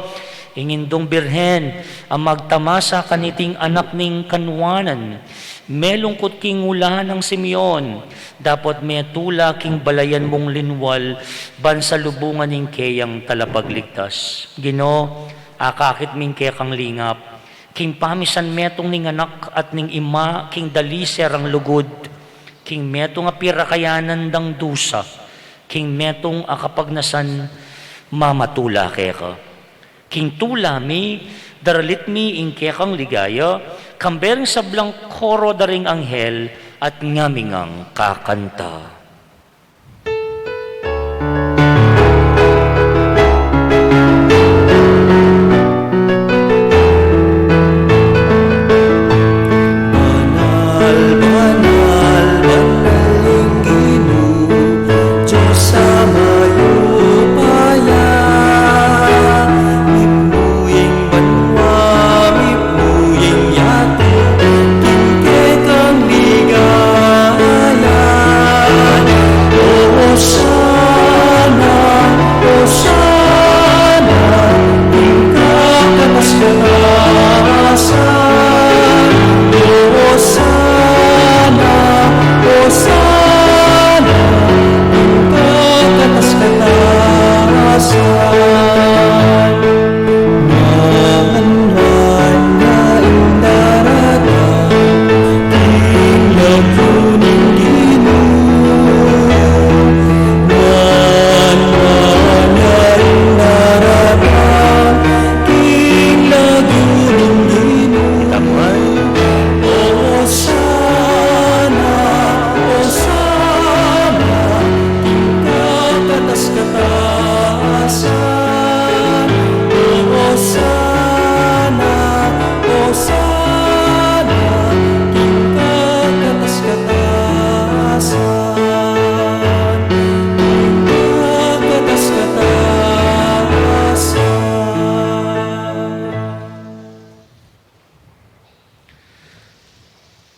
ingindong birhen, ang magtamasa kaniting anak ning kanwanan, melungkot king ulahan ng Simeon, dapat may tula king balayan mong linwal, bansa lubungan ning kayang talapagligtas. Ginoo, akakit ming kekang lingap, king pamisan metong ning anak at ning ima, king daliser ang lugod, king metong apirakayanan dang dusa, king metong akapagnasan mamatula keka. King tula mi, daralit mi ing kekang ligaya, kambering sablang koro daring anghel, at ngamingang kakanta.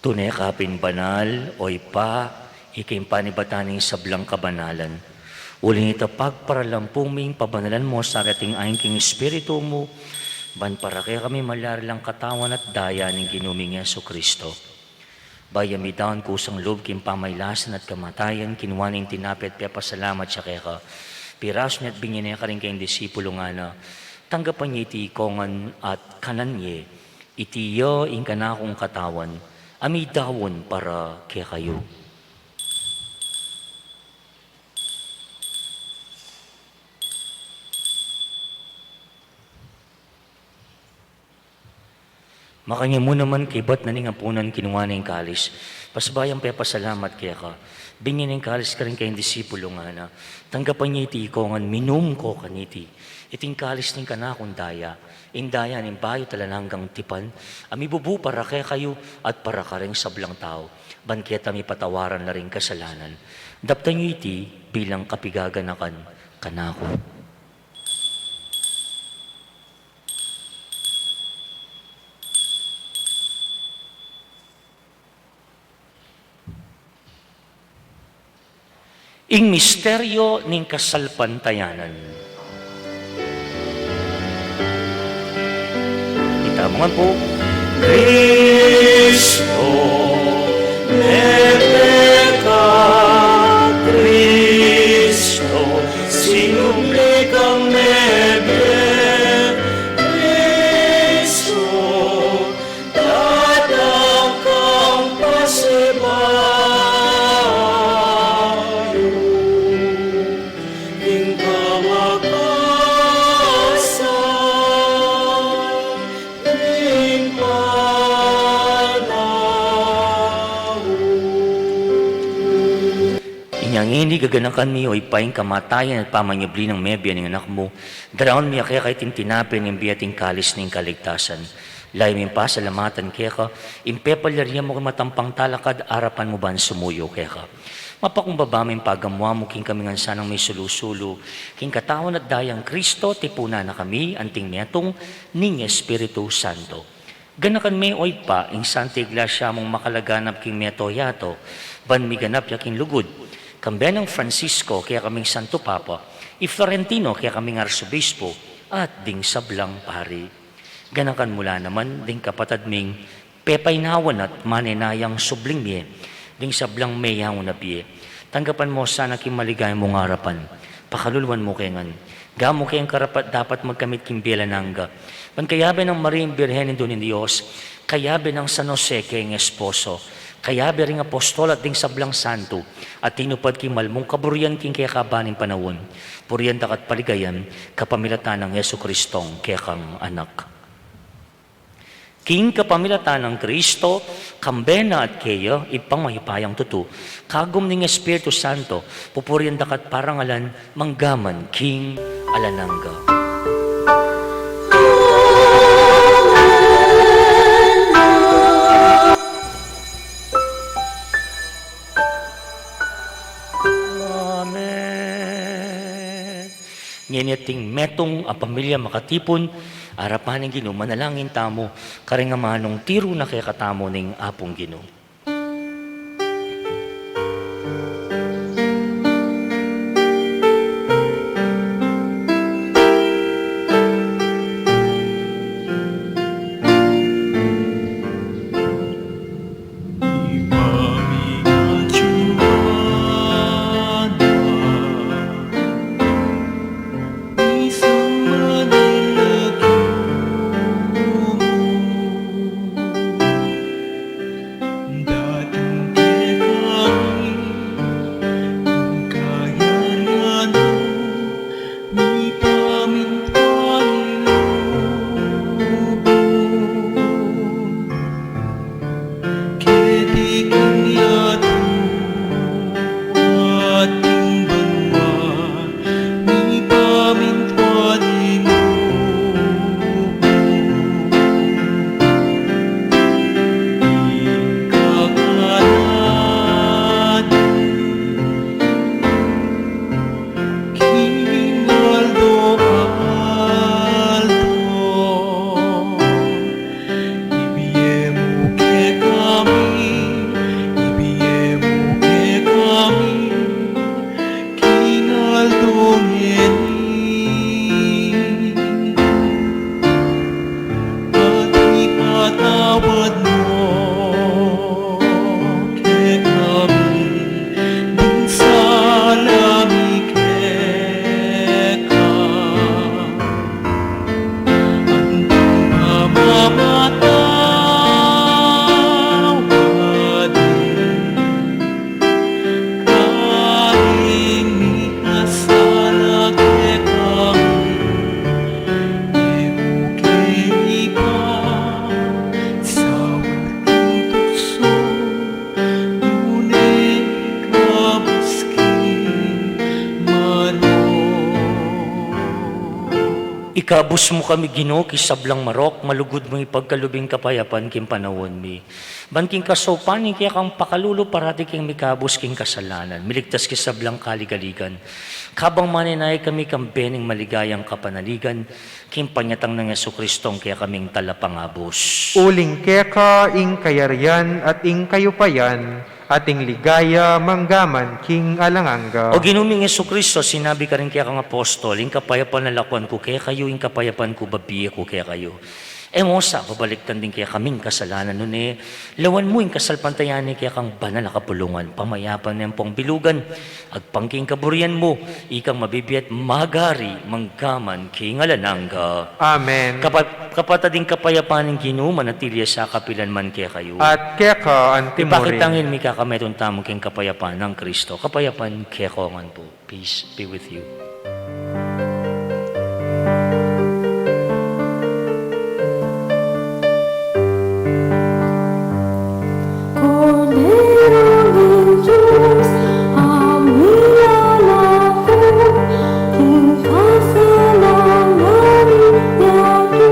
Tunay kapin banal, oy pa, ikim panibataning sablang kabanalan. Uling ito pagparalampuming pabanalan mo sa ating aking king espiritu mo, ban para kaya kami malarilang katawan at daya ng ginuming Yesu Kristo. Bayami daon kusang loob kim pamaylasan at kamatayan, kinuwaning tinapit pasalamat siya kaya ka. Piras niya at bingin ka rin kayong disipulo nga na, tanggapan niya iti ikongan at kanan niya, itiyo ing kanakong katawan, ami dawon para kaya kayo. Makanya mo naman kibat na ning apunan kinuha na yung kalis. Pasbayang pasalamat kaya ka. Bingin ng kalis ka rin kayong disipulo nga na. Tanggapan niya iti ikongan, minum ko kaniti. Iting kalis ning kanakong daya. Indaya ning bayo talan hanggang tipan. Ami bubu para kaya kayo at para ka rin sablang tao. Banket ami patawaran na rin kasalanan. Daptan niyo iti bilang kapigaganakan kanako. Ing misteryo ning kasalpantayanan. Kita mo nga po, Cristo, Nepeka, Cristo, sinumli kang nebe, Cristo, datang kang pasiba. Inyang ini gaganakan mi o ipaing kamatayan at pamanyabli ng mebya ng anak mo. Daraon mi kaya kay tintinapin ng biyating kalis ng kaligtasan. Layo mi pa salamatan kaya ka, impepalarya mo matampang talakad, arapan mo ban sumuyo kaya ka. Mapakumbabaming pagamwa mo king kami nga sanang may sulusulo, king katawan at dayang Kristo, tipuna na kami, anting netong ning Espiritu Santo. Ganakan may oy pa, ing Santa Iglesia mong makalaganap king meto yato, ban mi ganap yaking lugod. Kambe ng Francisco, kaya kaming Santo Papa, i Florentino, kaya kaming Arsobispo, at ding sablang pari. Ganakan mula naman, ding kapatad ming pepaynawan at maninayang subling miye, ding sablang mayaw na biye. Tanggapan mo sana king maligay mong harapan, pakaluluan mo kengan. Gamo kayang karapat dapat magkamit king bilanangga. Pankayabe ng Mariang Birhen doon ng Diyos, kayabe ng San Jose kayang esposo, kayabe ring apostol at ding sablang santo, at tinupad king malmong kaburian king kaya kabaning panawon, puriyan takat paligayan, kapamilatan ng Yesu Kristong kaya kang anak. King kapamilatan ng Kristo, kambena at kaya, ipang mahipayang tutu, kagum ning Espiritu Santo, pupuriyan dakat parangalan, manggaman, King Alananga. Amen. Nginyating metong a pamilya makatipon, arapan ng Ginoo, manalangin tamo, karingamanong tiro na kaya katamo ning apong Ginoo. Ikabus mo kami Ginoo kisablang marok, malugod mo ipagkalubing kapayapan king panawon mi. Banking kasopan kaya kang pakalulo parati king mikabus king kasalanan, miligtas kisablang kaligaligan. Kabang maninay kami kang bening maligayang kapanaligan, king panyatang ng Yesu Kristong kaya kaming talapangabos. Uling keka, ing kayarian at ing kayupayan, ating ligaya manggaman king alanganga. O ginuming Yesu Kristo, sinabi ka rin kaya kang apostol, ing kapayapan na lakwan ko kaya kayo, ing kapayapan ko babiye ko kaya kayo. Mosa, babaliktan din kaya kaming kasalanan nun lawan mo ing kasalpantayan kaya kang banal na kapulungan, pamayapan ng pong bilugan, agpangking kaburian mo, ikang mabibiyat magari, manggaman, king alananga. Amen. Kapatading kapayapan ng Ginoo, manatilya sa kapilan man kaya kayo. At keka antimurin. Ipakitangin mi kakametong tamang king kapayapan ng Kristo. Kapayapan kaya kongan po. Peace be with you. Cordero de Dios, a mi alabo, quien hace la gloria tú.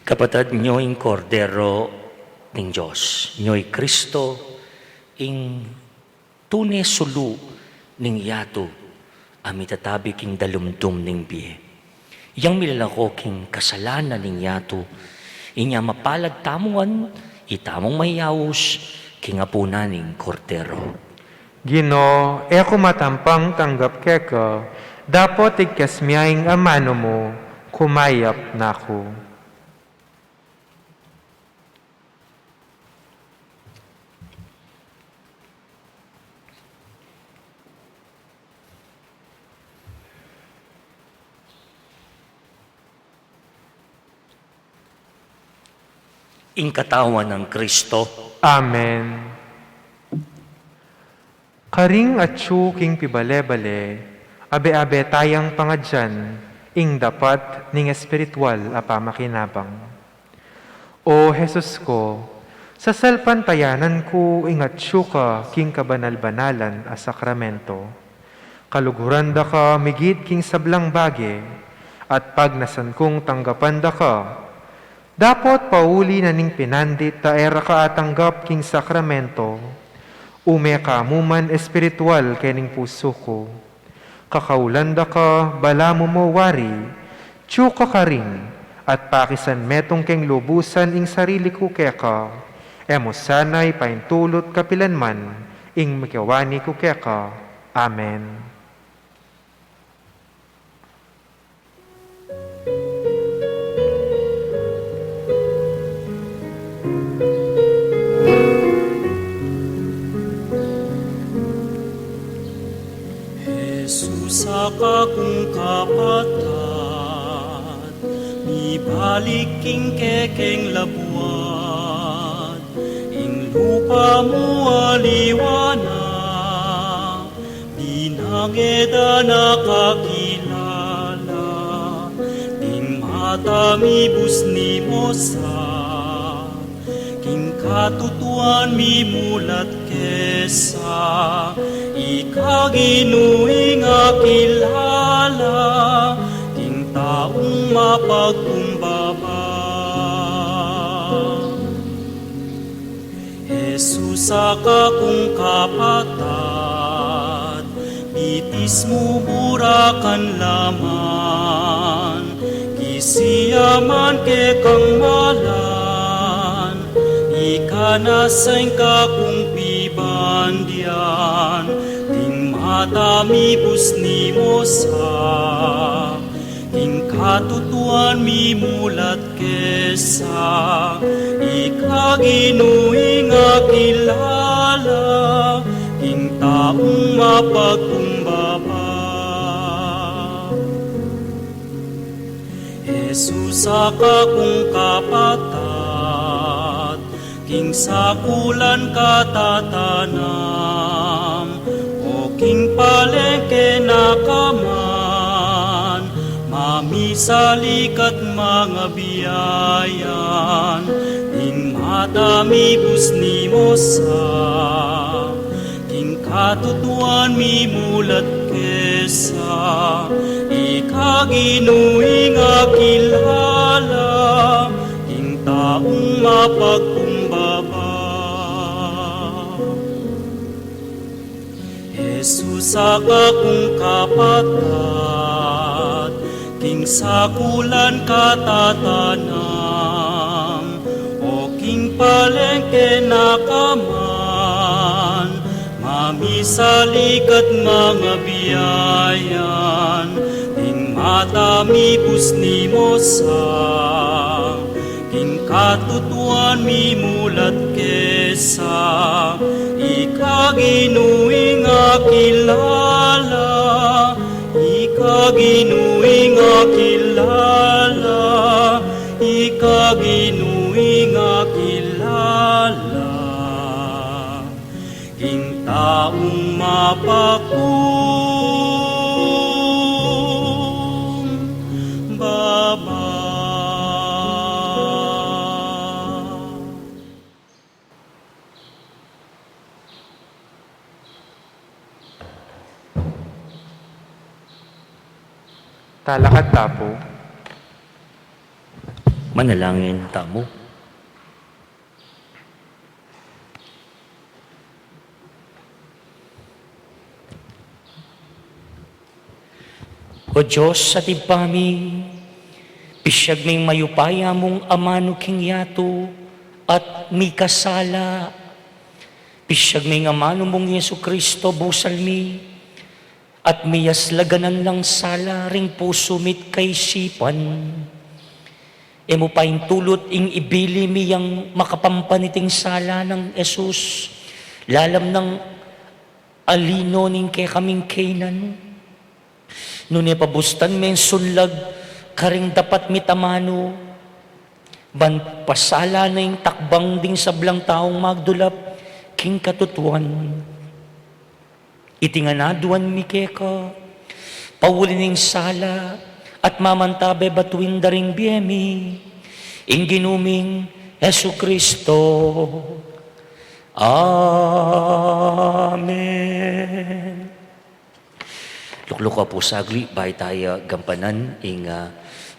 Kapatid nyo ing kordero ng Diyos, nyo'y Kristo ing tunay sulu ning yato, amitatabi king dalumdum ning biye. Yang milalako king kasalanan ning yato, inya mapalad tamuan, itamong mayawos, king apunan ning kordero. Gino, eko matampang tanggap keka, dapat igkasmiyaing amano mo, kumayap nako. Ing katawan ng Kristo, Amen. Karing atsu king pibale-bale, abe-abe tayang pangadyan, ing dapat ning espiritual a pamakinabang. O Jesus ko, sa salpantayanan ko ing atsu ka king kabanal-banalan a sakramento. Kaluguran da ka migit king sablang bage, at pag nasan kong tanggapan da ka, dapat pauli na ning pinandit ta era ka atanggap king sakramento, ume ka muman espiritual kening puso ko. Kakaulanda ka, bala mo wari, tsuka ka rin, at pakisan metong keng lubusan ing sarili ko keka, emo sanay paintulot kapilanman, ing makiwani ko keka. Amen. Jesus akong kapatid, ibalik king kekeng labuan, ing lupa mo aliwana, dinangeda nakakilala, ting matamibus ni Mosa, king katutuan mi mulat kesa, ikaginuing akilala, king taong mapagkumbaba. Jesus akong kapatid, bitis mo burakan laman, kisiyaman ke kang malan, ikanasay ka kung pibandian, ting matamibus ni Mosa, ting katutuan mi mulat kesa, ikaginuing akilala, ting taong mapagkumbaba. Jesus akong kapatid, king sakulan katatanam, o king palengke nakaman, mamisalikat mga biyayan, ing matamibus ni Mosa, king katutuan mi mulat kesa, ikaginuing akilala, ing taong mapagkumbaba. Jesus akong kapatid, king sakulan katatanam, o king palengke nakaman, mamisalikat mga biyayan, ing matamibus ni Mosa, king katutuan mi mulat kesa, ikaginuing akilala, ikaginuing akilala, ikaginuing akilala, king taong mapagkumbaba. Talakad tapo. Manalangin tamo. O Diyos sa tibami, pisyag ming mayupaya mong amano king yato at mi kasala. Pisyag ming amano mong Yesu Kristo busal mi at miyas laganan lang sala ring puso mit kay sipan. Emo pa tulot ing ibili mi yang makapampaniting sala ng Jesus. Lalam ng alino ning kay kaming kainan. Nune pabustan men sunlag karing dapat mitamano. Ban pasala na yung takbang ding sablang taong magdulap king katutuan. Itinganaduan mi keka, pawulin ng sala, at mamantabe batuin daring biyemi, ing ginuming Yesu Kristo. Amen. Lukluk po sagli, bahay tayo gampanan, ing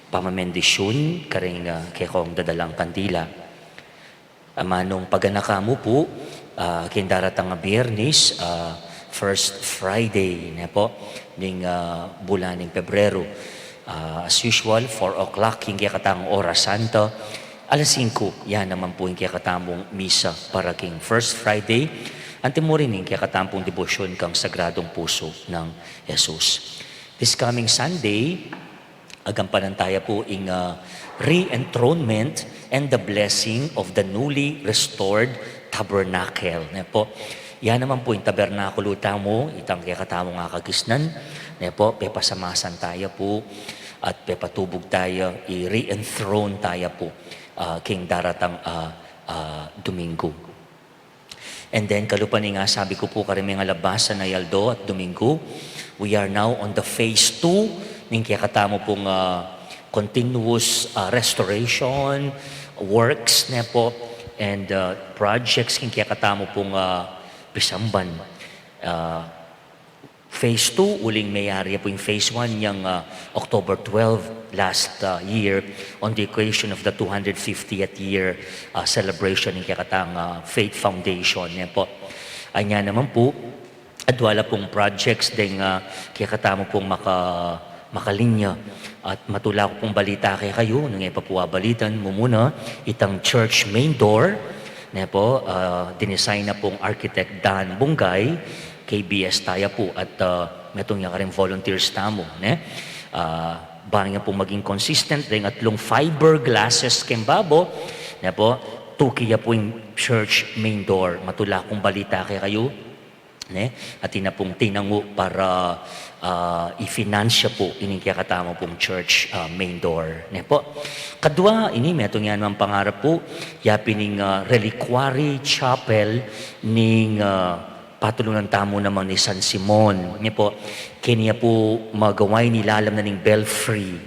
pamamendisyon, karing kekong dadalang kandila. Amanong paganaka mo po, kindaratang Biyernes, first Friday na po, ning bulan ng Pebrero. As usual, 4 o'clock, yung katang oras santo. Alas 5, yan naman po yung katamong misa para king first Friday. Ante mo rin yung katampong debosyon kang Sagradong Puso ng Jesus. This coming Sunday, agampanan tayo po yung re-enthronement and the blessing of the newly restored tabernacle. Na po, yan naman po yung tabernakulo tamo, itang kakatamong nga kagisnan. Na po, pepasamasan tayo po at pepatubog tayo, i-re-enthrone tayo po king daratang Domingo. And then, kalupan nga, sabi ko po karami nga labasan na Yaldo at Domingo, we are now on the phase 2 ng kayakatamo pong continuous restoration, works na po, and projects king kayakatamo pong pisamban. Phase 2, uling mayari po yung phase 1 yung October 12 last year on the occasion of the 250th year celebration ng kakatang Faith Foundation. Yan po. Anya naman po, adwala pong projects din kakatamo pong makalinya at matula ko pong balita kay kayo nung ipapawabalitan mo muna itang church main door na po, dinesign na pong architect Dan Bungay, KBS tayo po at metong nga rin volunteers tamo. Bang nga po maging consistent rin at long fiber glasses kembabo na po, tukiya po yung church main door. Matula kong balita kay kayo. At ina pong tinango para i-finansya po ining kaya katama pong church main door. Po. Kadwa, ini metong yan ang pangarap po, yapining reliquary chapel ning patulungan tamo naman ni San Simon. Po, kanya po magaway nilalam na ning belfry.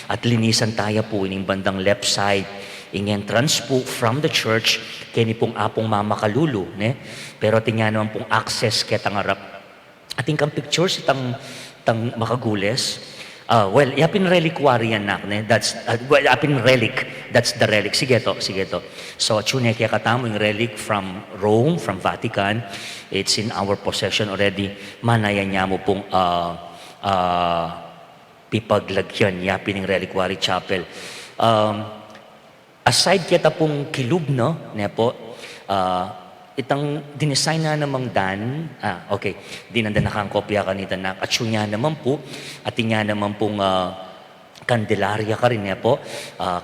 At linisan tayo po ining bandang left side. Ing entrance po from the church, kini pong apong mamakalulu. Pero tingnan naman pong access kaya tangarap. Ating kang pictures, itang makagules. Well, yapin reliquary yan na. That's, well, yapin relic. That's the relic. Sige to. So, tune kaya katamo yung relic from Rome, from Vatican. It's in our possession already. Manayan niya mo pong pipaglagyan. Yapin yung reliquary chapel. Aside kita pong kilub, no? Po, itang dinesign na namang Dan, okay, di nanda nakangkopya ka nito na, at niya naman po, at niya naman pong Candelaria ka rin, po,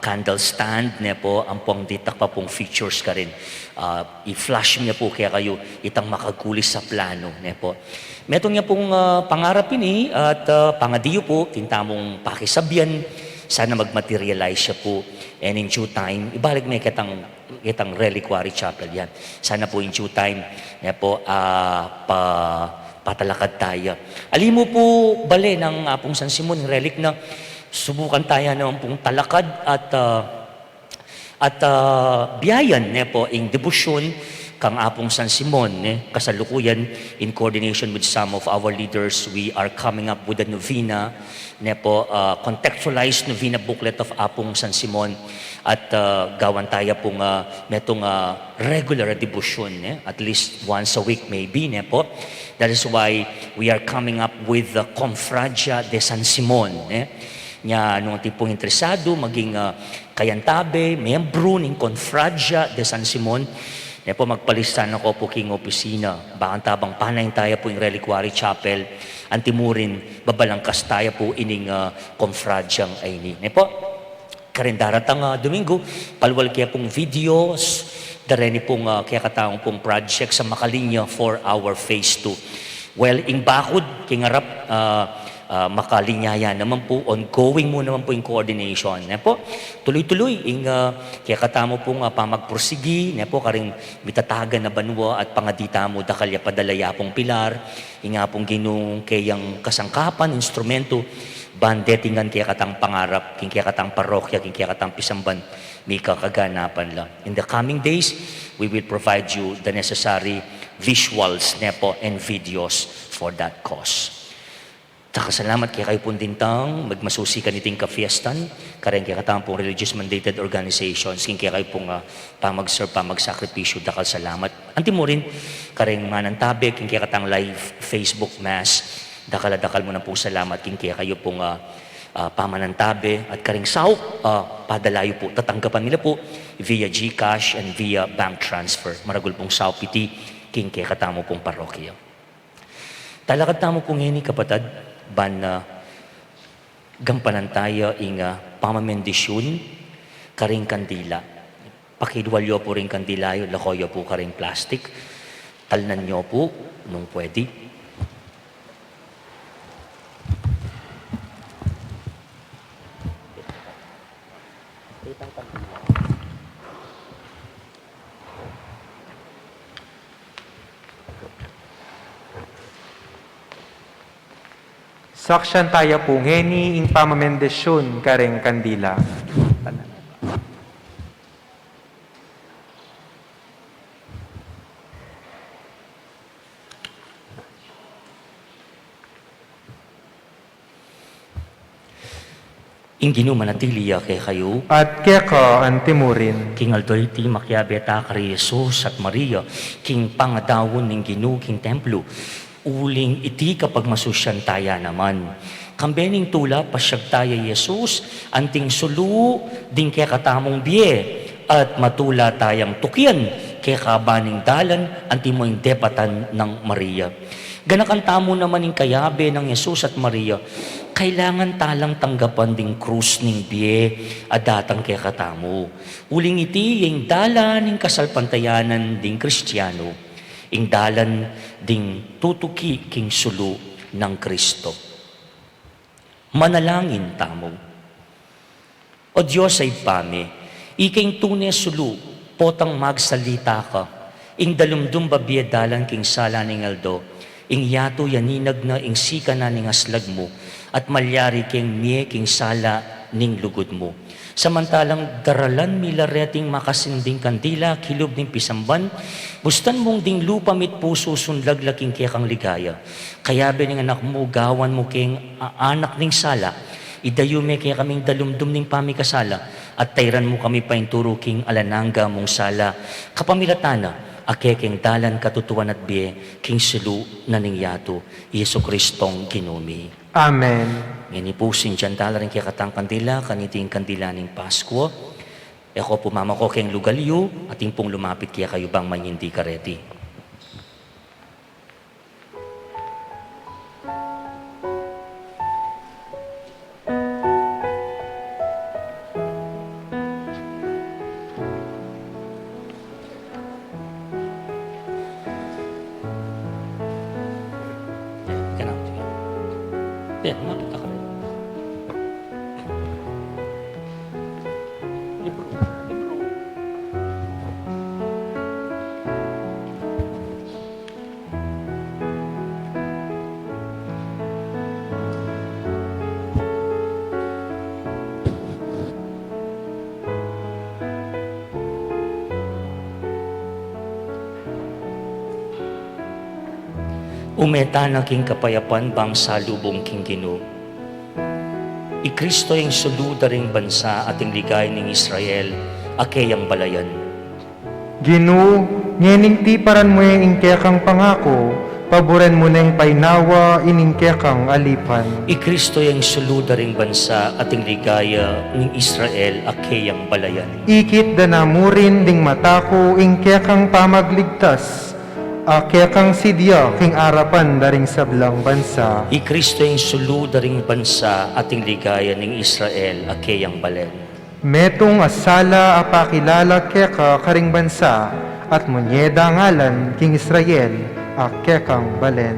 candle stand, po, ang pong ditak pa pong features ka rin. I-flash niya po kaya kayo itang makagulis sa plano, po. Metong niya pong pangarap ini at pangadiyo po, tintamong pakisabyan, sana mag-materialize siya po. And in due time, ibalik may kitang reliquary chapel yan. Sana po in due time, po, patalakad tayo. Alimo po, bale, ng pong San Simon, relic na subukan tayo naman pong talakad at biyayan, po, in debosyon, kang Apong San Simon, kasalukuyan, in coordination with some of our leaders, we are coming up with a novena, contextualized novena booklet of Apong San Simon, at gawan tayo pong metong regular devotion, at least once a week maybe, That is why we are coming up with the Confradia de San Simon, Nya nung tipong interesado, maging kayantabe, membro ng Confradia de San Simon, magpalisan ako po king opisina. Bakang tabang panay tayo po yung Reliquary Chapel, antimurin, babalangkas tayo po ining Confradiang ay ni. Karin daratang Domingo, palwal kaya pong videos, dareni pong kaya kataong pong project sa Makalinya for our phase 2. Well, ing bakod, kingarap, makalinyaya naman po, ongoing mo naman po yung coordination. Tuloy-tuloy, kaya katamo pong pamagpursigi, karing mitatagan na banwa at pangadita mo dakalya padalaya pong pilar, nga pong ginung kayang kasangkapan, instrumento, bandetingan kaya katang pangarap, kaya katang parokya, kaya katang pisamban, may kakaganapan lang. In the coming days, we will provide you the necessary visuals and videos for that cause. Salamat kaya kayo pong dintang, magmasusi ka niting ka-fiestan, kareng kaya katang pong religious mandated organizations, kaya kayo pong pamag-serve, pamag-sakripisyo, dakal salamat. Anti mo rin, kareng manantabe, kaya katang live Facebook mass, dakal mo na po salamat, kaya kayo pong pamanantabe, at kareng saok, padalayo po, tatanggapan nila po via GCash and via bank transfer. Maragul pong saok piti, kaya katamo pong parokya. Talakad tamo pong ngini kapatad, ban gampanan tayo inga pamamendisyon karing kandila. Pakidwalyo po rin kandilayo, lakoyo po karing plastic. Talnan nyo po nung pwede. Saksyan tayo po ngeni ing pamamendisyon kareng kandila. Inginu manatiliya kay kayo, At keka antimurin. king Aldoyti makyabeta kay Jesus at Maria, king pangadawon ng Ginu, king templo, uling iti kapag masusyan taya naman. Kambening tula, pasyag taya Jesus, anting sulu, ding kaya katamong biye, at matula tayang tukyan, kaya kabaning dalan, anti mo yung depatan ng Maria. Ganakan tamo naman yung kayabe ng Jesus at Maria, kailangan talang tanggapan ding krus ning biye, at datang kaya katamo. Uling iti yung dalan ng kasalpantayanan ding Kristiyano, ing dalan ding tutuki king sulu ng Kristo. Manalangin tamo. O Diyos ay pami, iking tunay sulu, potang magsalita ka, ing dalumdum babye dalan king sala ning aldo, ing yato yaninag na ing sika na ning aslag mo, at malyari king miye king sala ning lugod mo. Samantalang daralan milareting makasinding kandila, kilub ning pisamban, bustan mong ding lupa mit puso sunlaglaking kaya kang ligaya. Kaya ning anak mo, gawan mo king anak ning sala, idayume kaya kaming dalumdum ning pamikasala, at tayran mo kami painturo king alananga mong sala, kapamilatana, akekeng dalan katutuan at biye, king silu na ning yato, Yesu Kristong ginumi. Amen. Ngini po sinjantala rin kaya katang kandila, kaniting kandila ning Pasko. Eko po mama ko kayong lugalyo, ating pong lumapit kaya kayo bang may hindi kareti. Yan, makita ka rin. Libro. Umeta na king kapayapan bang salubong king Ginoo. I Kristo yung suluda ring bansa ating ligay ng Israel, akeyang balayan. Ginoo, ngening tiparan mo yung ingkekang pangako, paboran mo na yung painawa iningkekang alipan. I Kristo yung suluda ring bansa ating ligaya ng Israel, akeyang balayan. Ikit da na mo rin ding matako ingkekang pamagligtas, akekang sidya king arapan daring sablang bansa. I Kristo yung suluda ring bansa ating ligaya ng Israel, akeyang balen. Metong asala apakilala keka karing bansa, at munyeda ngalan king Israel, akekang balen.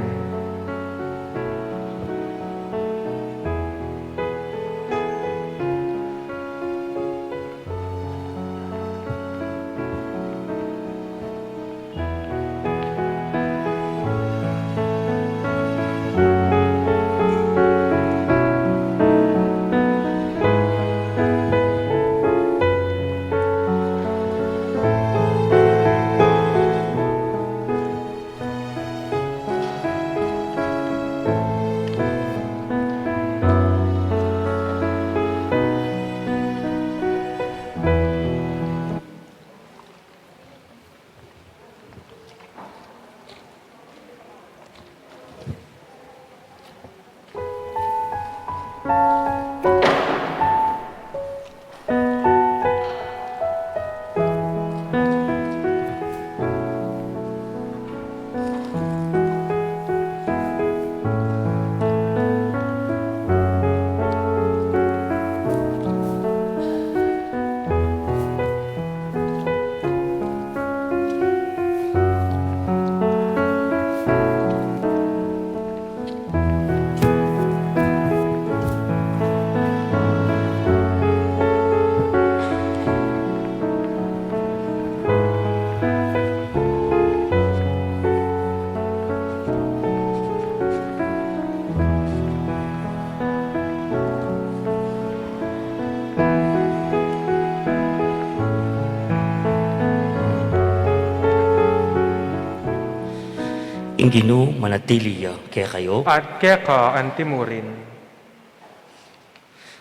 Ing Ginoo manatiliya kaya kayo, At keka antimurin.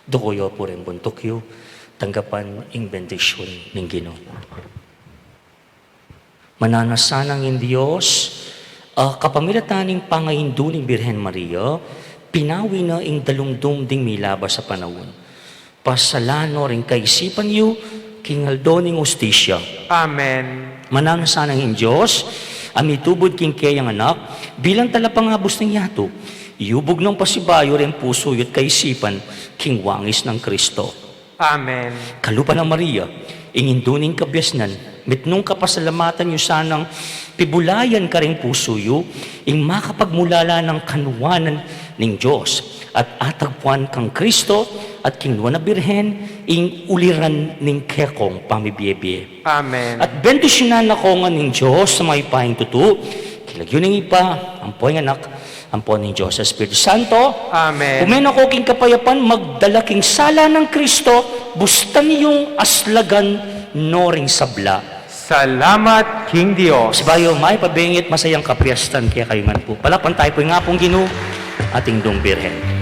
dukoyo po rin buntukyo, tanggapan ing bendisyon ng Ginoo. Mananasanang in Diyos, kapamilataning pangahindu ni Birhen Maria, pinawi na ing dalumdum ding milaba sa panahon. Pasalano rin kaisipan yu, kingaldo ning ustisya. Amen. Mananasanang in Diyos, amitubod king kayang anak, bilang talapangabos ng yato, iubog ng pasibayo rin puso yut kaisipan, king wangis ng Kristo. Amen. Kalupa ng Maria, inginduning kabyasnan, mitnong kapasalamatan yu sanang pibulayan ka rin puso yu, ing makapagmulala ng kanuwanan ng Diyos, at atagpuan kang Kristo, at kingwa na birhen, ing uliran ng kekong pamibiyebye. Amen. At bendisyonan ako nga ng Diyos sa mga ipahing tutu, kilagyo ng ipa, ampoy ng anak, ampoy ng Diyos sa Espiritu Santo. Amen. Kumen ako king kapayapan, magdala king sala ng Kristo, bustan niyong aslagan noring sabla. Salamat, King Dios. Sabayo, may pabingit masayang kapriyastan kaya kayo man po. Palapan tayo po yung nga pong Ginoo, ating dong birhen.